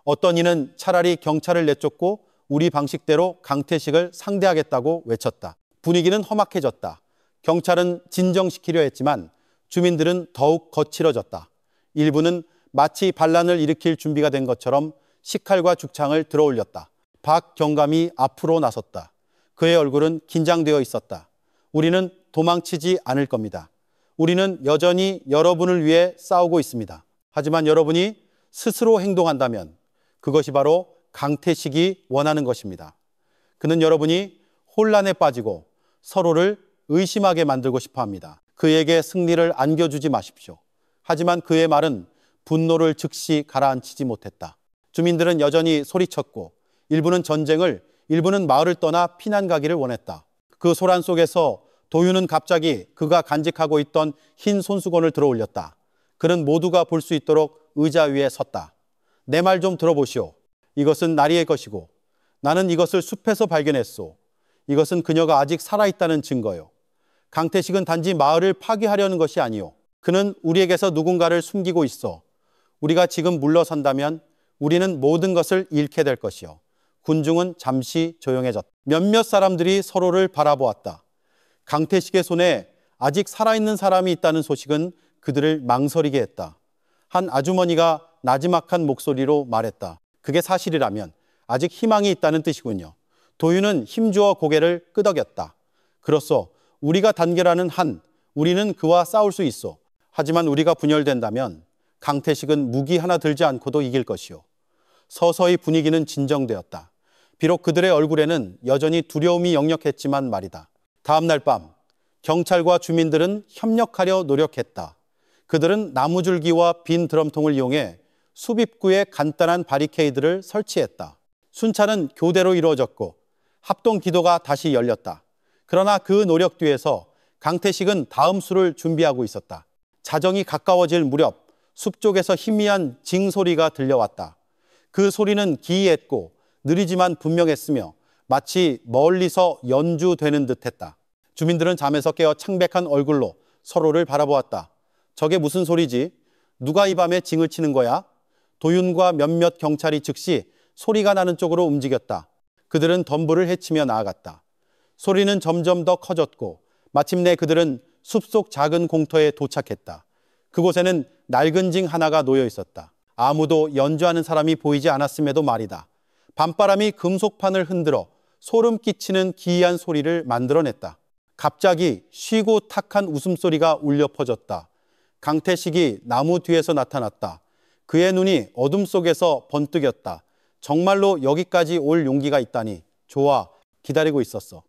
어떤 이는 차라리 경찰을 내쫓고 우리 방식대로 강태식을 상대하겠다고 외쳤다. 분위기는 험악해졌다. 경찰은 진정시키려 했지만 주민들은 더욱 거칠어졌다. 일부는 마치 반란을 일으킬 준비가 된 것처럼 식칼과 죽창을 들어올렸다. 박 경감이 앞으로 나섰다. 그의 얼굴은 긴장되어 있었다. 우리는 도망치지 않을 겁니다. 우리는 여전히 여러분을 위해 싸우고 있습니다. 하지만 여러분이 스스로 행동한다면 그것이 바로 강태식이 원하는 것입니다. 그는 여러분이 혼란에 빠지고 서로를 의심하게 만들고 싶어 합니다. 그에게 승리를 안겨주지 마십시오. 하지만 그의 말은 분노를 즉시 가라앉히지 못했다. 주민들은 여전히 소리쳤고 일부는 전쟁을, 일부는 마을을 떠나 피난 가기를 원했다. 그 소란 속에서 도윤은 갑자기 그가 간직하고 있던 흰 손수건을 들어올렸다. 그는 모두가 볼 수 있도록 의자 위에 섰다. 내 말 좀 들어보시오. 이것은 나리의 것이고 나는 이것을 숲에서 발견했소. 이것은 그녀가 아직 살아있다는 증거요. 강태식은 단지 마을을 파괴하려는 것이 아니오. 그는 우리에게서 누군가를 숨기고 있어. 우리가 지금 물러선다면 우리는 모든 것을 잃게 될 것이요. 군중은 잠시 조용해졌다. 몇몇 사람들이 서로를 바라보았다. 강태식의 손에 아직 살아있는 사람이 있다는 소식은 그들을 망설이게 했다. 한 아주머니가 나지막한 목소리로 말했다. 그게 사실이라면 아직 희망이 있다는 뜻이군요. 도윤은 힘주어 고개를 끄덕였다. 그렇소. 우리가 단결하는 한 우리는 그와 싸울 수 있어. 하지만 우리가 분열된다면 강태식은 무기 하나 들지 않고도 이길 것이요. 서서히 분위기는 진정되었다. 비록 그들의 얼굴에는 여전히 두려움이 역력했지만 말이다. 다음 날 밤 경찰과 주민들은 협력하려 노력했다. 그들은 나무줄기와 빈 드럼통을 이용해 숲 입구에 간단한 바리케이드를 설치했다. 순찰은 교대로 이루어졌고 합동 기도가 다시 열렸다. 그러나 그 노력 뒤에서 강태식은 다음 수를 준비하고 있었다. 자정이 가까워질 무렵 숲 쪽에서 희미한 징소리가 들려왔다. 그 소리는 기이했고 느리지만 분명했으며 마치 멀리서 연주되는 듯했다. 주민들은 잠에서 깨어 창백한 얼굴로 서로를 바라보았다. 저게 무슨 소리지? 누가 이 밤에 징을 치는 거야? 도윤과 몇몇 경찰이 즉시 소리가 나는 쪽으로 움직였다. 그들은 덤불을 헤치며 나아갔다. 소리는 점점 더 커졌고 마침내 그들은 숲속 작은 공터에 도착했다. 그곳에는 낡은 징 하나가 놓여 있었다. 아무도 연주하는 사람이 보이지 않았음에도 말이다. 밤바람이 금속판을 흔들어 소름 끼치는 기이한 소리를 만들어냈다. 갑자기 쉬고 탁한 웃음소리가 울려 퍼졌다. 강태식이 나무 뒤에서 나타났다. 그의 눈이 어둠 속에서 번뜩였다. 정말로 여기까지 올 용기가 있다니. 좋아, 기다리고 있었어.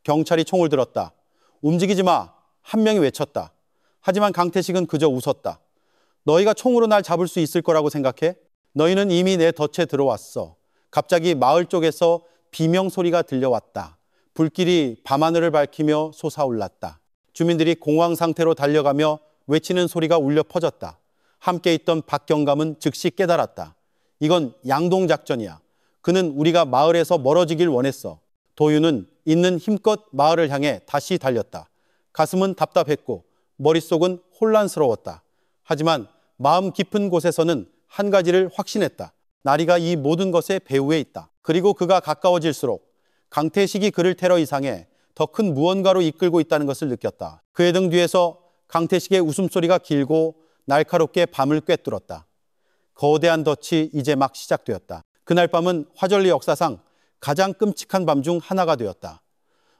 경찰이 총을 들었다. 움직이지 마. 한 명이 외쳤다. 하지만 강태식은 그저 웃었다. 너희가 총으로 날 잡을 수 있을 거라고 생각해? 너희는 이미 내 덫에 들어왔어. 갑자기 마을 쪽에서 비명소리가 들려왔다. 불길이 밤하늘을 밝히며 솟아올랐다. 주민들이 공황 상태로 달려가며 외치는 소리가 울려 퍼졌다. 함께 있던 박경감은 즉시 깨달았다. 이건 양동작전이야. 그는 우리가 마을에서 멀어지길 원했어. 도윤은 있는 힘껏 마을을 향해 다시 달렸다. 가슴은 답답했고 머릿속은 혼란스러웠다. 하지만 마음 깊은 곳에서는 한 가지를 확신했다. 나리가 이 모든 것의 배후에 있다. 그리고 그가 가까워질수록 강태식이 그를 테러 이상의 더 큰 무언가로 이끌고 있다는 것을 느꼈다. 그의 등 뒤에서 강태식의 웃음소리가 길고 날카롭게 밤을 꿰뚫었다. 거대한 덫이 이제 막 시작되었다. 그날 밤은 화전리 역사상 가장 끔찍한 밤 중 하나가 되었다.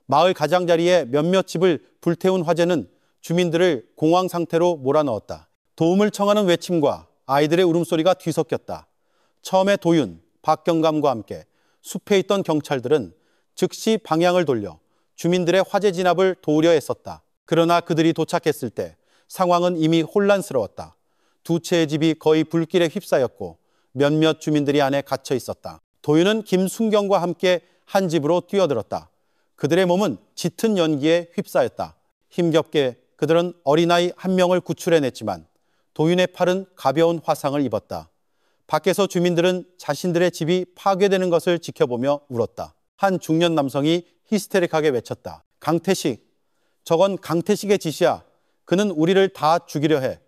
마을 가장자리에 몇몇 집을 불태운 화재는 주민들을 공황 상태로 몰아넣었다. 도움을 청하는 외침과 아이들의 울음소리가 뒤섞였다. 처음에 도윤, 박경감과 함께 숲에 있던 경찰들은 즉시 방향을 돌려 주민들의 화재 진압을 도우려 했었다. 그러나 그들이 도착했을 때 상황은 이미 혼란스러웠다. 두 채의 집이 거의 불길에 휩싸였고 몇몇 주민들이 안에 갇혀 있었다. 도윤은 김순경과 함께 한 집으로 뛰어들었다. 그들의 몸은 짙은 연기에 휩싸였다. 힘겹게 그들은 어린아이 한 명을 구출해냈지만 도윤의 팔은 가벼운 화상을 입었다. 밖에서 주민들은 자신들의 집이 파괴되는 것을 지켜보며 울었다. 한 중년 남성이 히스테릭하게 외쳤다. 강태식, 저건 강태식의 짓이야. 그는 우리를 다 죽이려 해.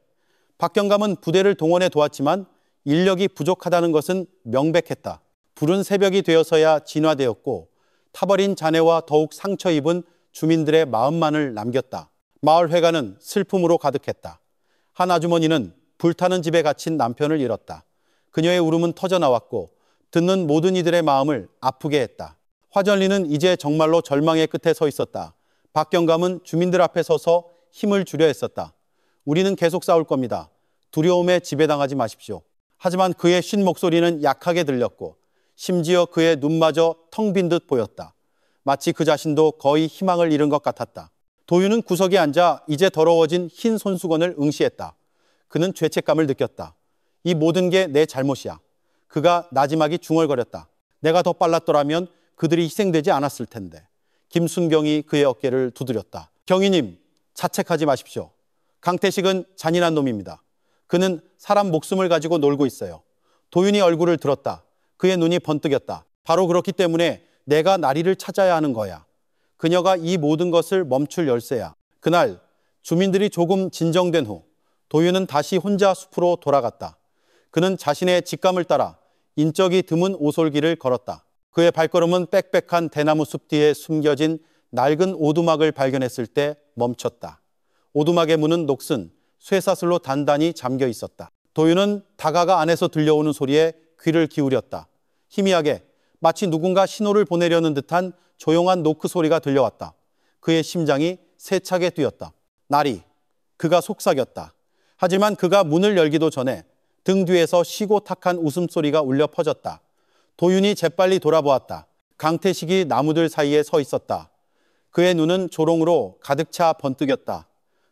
박경감은 부대를 동원해 도왔지만 인력이 부족하다는 것은 명백했다. 불은 새벽이 되어서야 진화되었고 타버린 자네와 더욱 상처 입은 주민들의 마음만을 남겼다. 마을 회관은 슬픔으로 가득했다. 한 아주머니는 불타는 집에 갇힌 남편을 잃었다. 그녀의 울음은 터져나왔고 듣는 모든 이들의 마음을 아프게 했다. 화전리는 이제 정말로 절망의 끝에 서 있었다. 박경감은 주민들 앞에 서서 힘을 주려 했었다. 우리는 계속 싸울 겁니다. 두려움에 지배당하지 마십시오. 하지만 그의 쉰 목소리는 약하게 들렸고 심지어 그의 눈마저 텅 빈 듯 보였다. 마치 그 자신도 거의 희망을 잃은 것 같았다. 도윤은 구석에 앉아 이제 더러워진 흰 손수건을 응시했다. 그는 죄책감을 느꼈다. 이 모든 게 내 잘못이야. 그가 나지막이 중얼거렸다. 내가 더 빨랐더라면 그들이 희생되지 않았을 텐데. 김순경이 그의 어깨를 두드렸다. 경위님, 자책하지 마십시오. 강태식은 잔인한 놈입니다. 그는 사람 목숨을 가지고 놀고 있어요. 도윤이 얼굴을 들었다. 그의 눈이 번뜩였다. 바로 그렇기 때문에 내가 나리를 찾아야 하는 거야. 그녀가 이 모든 것을 멈출 열쇠야. 그날 주민들이 조금 진정된 후 도윤은 다시 혼자 숲으로 돌아갔다. 그는 자신의 직감을 따라 인적이 드문 오솔길을 걸었다. 그의 발걸음은 빽빽한 대나무 숲 뒤에 숨겨진 낡은 오두막을 발견했을 때 멈췄다. 오두막의 문은 녹슨 쇠사슬로 단단히 잠겨 있었다. 도윤은 다가가 안에서 들려오는 소리에 귀를 기울였다. 희미하게 마치 누군가 신호를 보내려는 듯한 조용한 노크 소리가 들려왔다. 그의 심장이 세차게 뛰었다. 나리, 그가 속삭였다. 하지만 그가 문을 열기도 전에 등 뒤에서 쉬고 탁한 웃음소리가 울려 퍼졌다. 도윤이 재빨리 돌아보았다. 강태식이 나무들 사이에 서 있었다. 그의 눈은 조롱으로 가득 차 번뜩였다.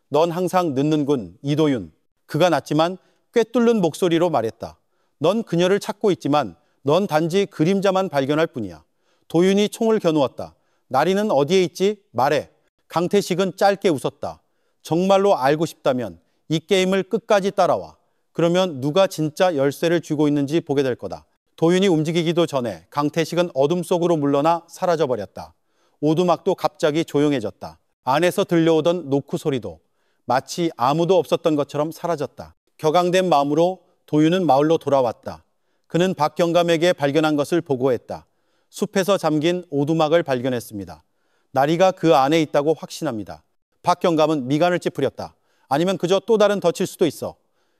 넌 항상 늦는군, 이도윤. 그가 낮지만 꿰뚫는 목소리로 말했다. 넌 그녀를 찾고 있지만 넌 단지 그림자만 발견할 뿐이야. 도윤이 총을 겨누었다. 나리는 어디에 있지? 말해. 강태식은 짧게 웃었다. 정말로 알고 싶다면 이 게임을 끝까지 따라와. 그러면 누가 진짜 열쇠를 쥐고 있는지 보게 될 거다. 도윤이 움직이기도 전에 강태식은 어둠 속으로 물러나 사라져버렸다. 오두막도 갑자기 조용해졌다. 안에서 들려오던 노크 소리도 마치 아무도 없었던 것처럼 사라졌다. 격앙된 마음으로 도윤은 마을로 돌아왔다. 그는 박경감에게 발견한 것을 보고했다. 숲에서 잠긴 오두막을 발견했습니다. 나리가 그 안에 있다고 확신합니다. 박경감은 미간을 찌푸렸다. 아니면 그저 또 다른 덫일 수도 있어.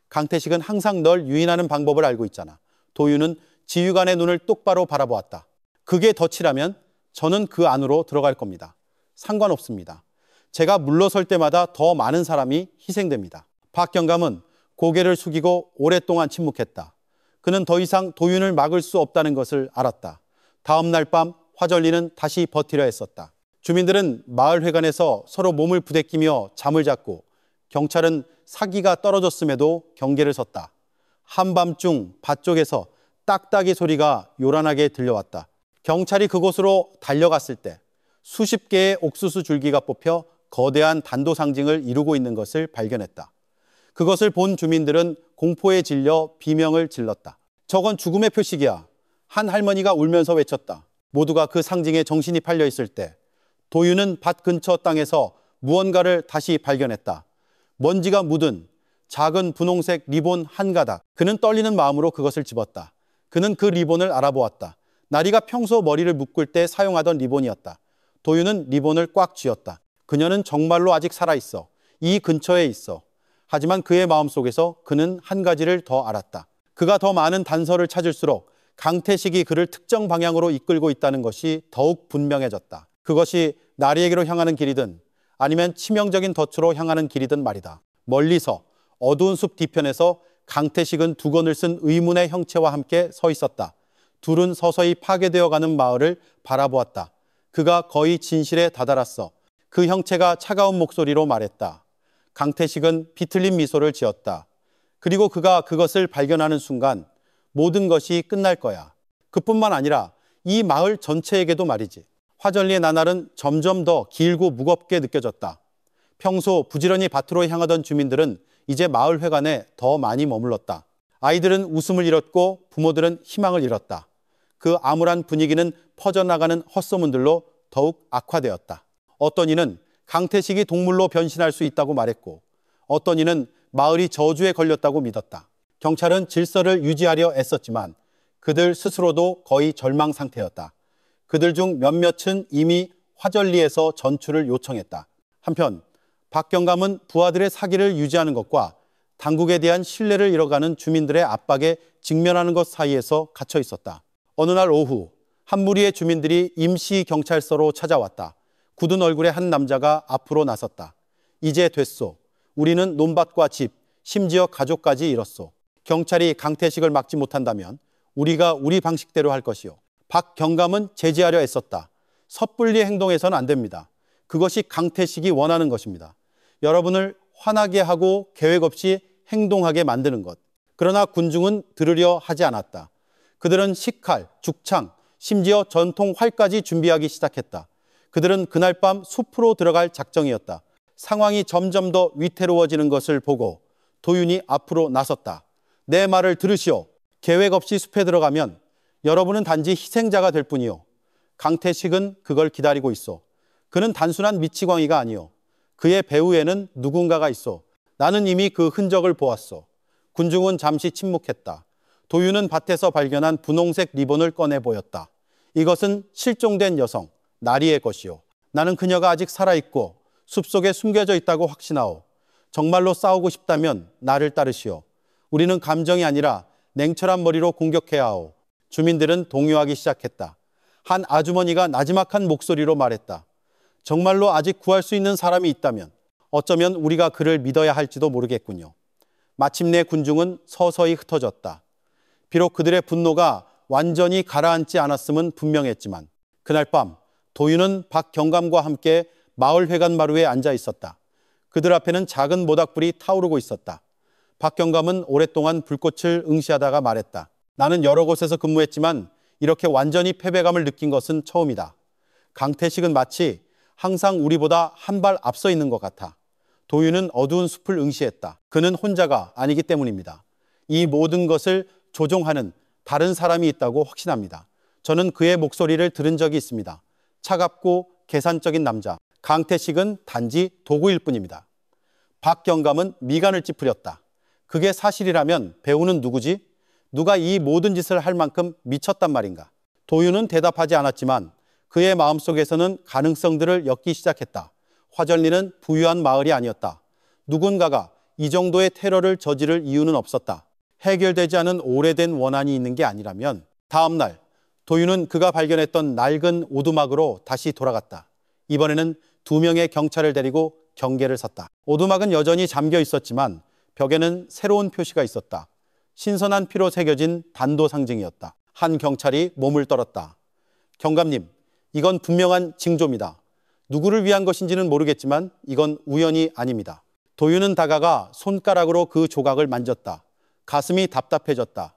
강태식은 항상 널 유인하는 방법을 알고 있잖아. 도윤은 지휘관의 눈을 똑바로 바라보았다. 그게 덫이라면 저는 그 안으로 들어갈 겁니다. 상관없습니다. 제가 물러설 때마다 더 많은 사람이 희생됩니다. 박경감은 고개를 숙이고 오랫동안 침묵했다. 그는 더 이상 도윤을 막을 수 없다는 것을 알았다. 다음 날 밤 화전리는 다시 버티려 했었다. 주민들은 마을회관에서 서로 몸을 부대끼며 잠을 잤고 경찰은 사기가 떨어졌음에도 경계를 섰다. 한밤중 밭 쪽에서 딱딱이 소리가 요란하게 들려왔다. 경찰이 그곳으로 달려갔을 때 수십 개의 옥수수 줄기가 뽑혀 거대한 단도 상징을 이루고 있는 것을 발견했다. 그것을 본 주민들은 공포에 질려 비명을 질렀다. 저건 죽음의 표식이야. 한 할머니가 울면서 외쳤다. 모두가 그 상징에 정신이 팔려 있을 때 도윤은 밭 근처 땅에서 무언가를 다시 발견했다. 먼지가 묻은 작은 분홍색 리본 한 가닥. 그는 떨리는 마음으로 그것을 집었다. 그는 그 리본을 알아보았다. 나리가 평소 머리를 묶을 때 사용하던 리본이었다. 도윤은 리본을 꽉 쥐었다. 그녀는 정말로 아직 살아있어. 이 근처에 있어. 하지만 그의 마음속에서 그는 한 가지를 더 알았다. 그가 더 많은 단서를 찾을수록 강태식이 그를 특정 방향으로 이끌고 있다는 것이 더욱 분명해졌다. 그것이 나리에게로 향하는 길이든 아니면 치명적인 덫으로 향하는 길이든 말이다. 멀리서 어두운 숲 뒤편에서 강태식은 두건을 쓴 의문의 형체와 함께 서 있었다. 둘은 서서히 파괴되어가는 마을을 바라보았다. 그가 거의 진실에 다다랐어. 그 형체가 차가운 목소리로 말했다. 강태식은 비틀린 미소를 지었다. 그리고 그가 그것을 발견하는 순간 모든 것이 끝날 거야. 그뿐만 아니라 이 마을 전체에게도 말이지. 화전리의 나날은 점점 더 길고 무겁게 느껴졌다. 평소 부지런히 밭으로 향하던 주민들은 이제 마을 회관에 더 많이 머물렀다. 아이들은 웃음을 잃었고 부모들은 희망을 잃었다. 그 암울한 분위기는 퍼져나가는 헛소문들로 더욱 악화되었다. 어떤 이는 강태식이 동물로 변신할 수 있다고 말했고 어떤 이는 마을이 저주에 걸렸다고 믿었다. 경찰은 질서를 유지하려 애썼지만 그들 스스로도 거의 절망 상태였다. 그들 중 몇몇은 이미 화전리에서 전출을 요청했다. 한편 박경감은 부하들의 사기를 유지하는 것과 당국에 대한 신뢰를 잃어가는 주민들의 압박에 직면하는 것 사이에서 갇혀 있었다. 어느 날 오후 한 무리의 주민들이 임시 경찰서로 찾아왔다. 굳은 얼굴의 한 남자가 앞으로 나섰다. 이제 됐소. 우리는 논밭과 집, 심지어 가족까지 잃었소. 경찰이 강태식을 막지 못한다면 우리가 우리 방식대로 할 것이요. 박경감은 제지하려 애썼다. 섣불리 행동해서는 안 됩니다. 그것이 강태식이 원하는 것입니다. 여러분을 화나게 하고 계획 없이 행동하게 만드는 것. 그러나 군중은 들으려 하지 않았다. 그들은 식칼, 죽창, 심지어 전통 활까지 준비하기 시작했다. 그들은 그날 밤 숲으로 들어갈 작정이었다. 상황이 점점 더 위태로워지는 것을 보고 도윤이 앞으로 나섰다. 내 말을 들으시오. 계획 없이 숲에 들어가면 여러분은 단지 희생자가 될 뿐이요. 강태식은 그걸 기다리고 있어. 그는 단순한 미치광이가 아니요. 그의 배후에는 누군가가 있어. 나는 이미 그 흔적을 보았어. 군중은 잠시 침묵했다. 도윤은 밭에서 발견한 분홍색 리본을 꺼내 보였다. 이것은 실종된 여성, 나리의 것이요. 나는 그녀가 아직 살아있고 숲속에 숨겨져 있다고 확신하오. 정말로 싸우고 싶다면 나를 따르시오. 우리는 감정이 아니라 냉철한 머리로 공격해야 하오. 주민들은 동요하기 시작했다. 한 아주머니가 나지막한 목소리로 말했다. 정말로 아직 구할 수 있는 사람이 있다면 어쩌면 우리가 그를 믿어야 할지도 모르겠군요. 마침내 군중은 서서히 흩어졌다. 비록 그들의 분노가 완전히 가라앉지 않았음은 분명했지만 그날 밤 도윤은 박경감과 함께 마을회관 마루에 앉아 있었다. 그들 앞에는 작은 모닥불이 타오르고 있었다. 박경감은 오랫동안 불꽃을 응시하다가 말했다. 나는 여러 곳에서 근무했지만 이렇게 완전히 패배감을 느낀 것은 처음이다. 강태식은 마치 항상 우리보다 한 발 앞서 있는 것 같아. 도윤은 어두운 숲을 응시했다. 그는 혼자가 아니기 때문입니다. 이 모든 것을 조종하는 다른 사람이 있다고 확신합니다. 저는 그의 목소리를 들은 적이 있습니다. 차갑고 계산적인 남자. 강태식은 단지 도구일 뿐입니다. 박경감은 미간을 찌푸렸다. 그게 사실이라면 배우는 누구지? 누가 이 모든 짓을 할 만큼 미쳤단 말인가? 도윤은 대답하지 않았지만 그의 마음속에서는 가능성들을 엮기 시작했다. 화전리는 부유한 마을이 아니었다. 누군가가 이 정도의 테러를 저지를 이유는 없었다. 해결되지 않은 오래된 원한이 있는 게 아니라면 다음 날 도윤은 그가 발견했던 낡은 오두막으로 다시 돌아갔다. 이번에는 2명의 경찰을 데리고 경계를 섰다. 오두막은 여전히 잠겨 있었지만 벽에는 새로운 표시가 있었다. 신선한 피로 새겨진 단도 상징이었다. 한 경찰이 몸을 떨었다. 경감님, 이건 분명한 징조입니다. 누구를 위한 것인지는 모르겠지만 이건 우연이 아닙니다. 도윤은 다가가 손가락으로 그 조각을 만졌다. 가슴이 답답해졌다.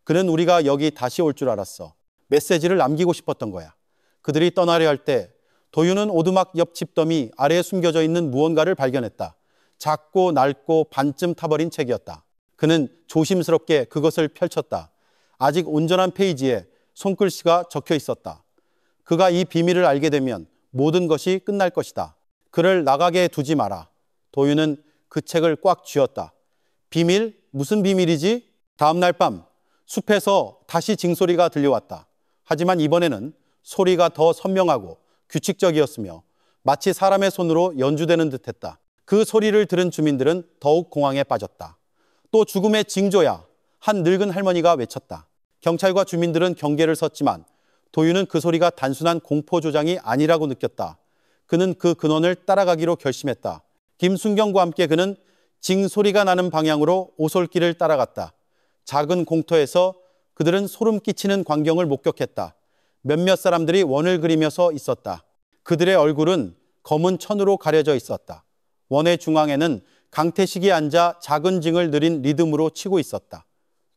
그는 우리가 여기 다시 올 줄 알았어. 메시지를 남기고 싶었던 거야. 그들이 떠나려 할 때 도윤은 오두막 옆 집더미 아래에 숨겨져 있는 무언가를 발견했다. 작고 낡고 반쯤 타버린 책이었다. 그는 조심스럽게 그것을 펼쳤다. 아직 온전한 페이지에 손글씨가 적혀 있었다. 그가 이 비밀을 알게 되면 모든 것이 끝날 것이다. 그를 나가게 두지 마라. 도윤은 그 책을 꽉 쥐었다. 비밀? 무슨 비밀이지? 다음 날 밤 숲에서 다시 징소리가 들려왔다. 하지만 이번에는 소리가 더 선명하고 규칙적이었으며 마치 사람의 손으로 연주되는 듯했다. 그 소리를 들은 주민들은 더욱 공황에 빠졌다. 또 죽음의 징조야. 한 늙은 할머니가 외쳤다. 경찰과 주민들은 경계를 섰지만 도윤은 그 소리가 단순한 공포 조장이 아니라고 느꼈다. 그는 그 근원을 따라가기로 결심했다. 김순경과 함께 그는 징소리가 나는 방향으로 오솔길을 따라갔다. 작은 공터에서 그들은 소름 끼치는 광경을 목격했다. 몇몇 사람들이 원을 그리며 서 있었다. 그들의 얼굴은 검은 천으로 가려져 있었다. 원의 중앙에는 강태식이 앉아 작은 징을 느린 리듬으로 치고 있었다.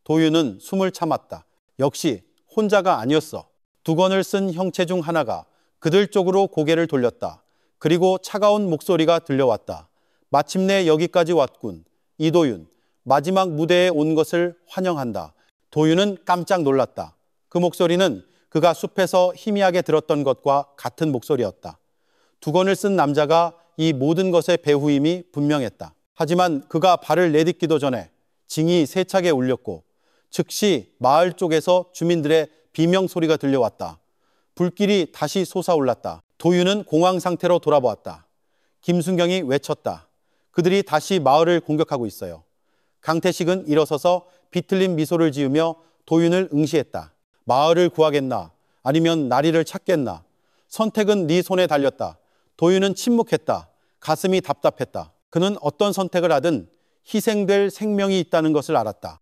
도윤은 숨을 참았다. 역시 혼자가 아니었어. 두건을 쓴 형체 중 하나가 그들 쪽으로 고개를 돌렸다. 그리고 차가운 목소리가 들려왔다. 마침내 여기까지 왔군. 이도윤, 마지막 무대에 온 것을 환영한다. 도윤은 깜짝 놀랐다. 그 목소리는 그가 숲에서 희미하게 들었던 것과 같은 목소리였다. 두건을 쓴 남자가 이 모든 것의 배후임이 분명했다. 하지만 그가 발을 내딛기도 전에 징이 세차게 울렸고 즉시 마을 쪽에서 주민들의 비명 소리가 들려왔다. 불길이 다시 솟아올랐다. 도윤은 공황 상태로 돌아보았다. 김순경이 외쳤다. 그들이 다시 마을을 공격하고 있어요. 강태식은 일어서서 비틀린 미소를 지으며 도윤을 응시했다. 마을을 구하겠나? 아니면 나리를 찾겠나? 선택은 네 손에 달렸다. 도윤은 침묵했다. 가슴이 답답했다. 그는 어떤 선택을 하든 희생될 생명이 있다는 것을 알았다.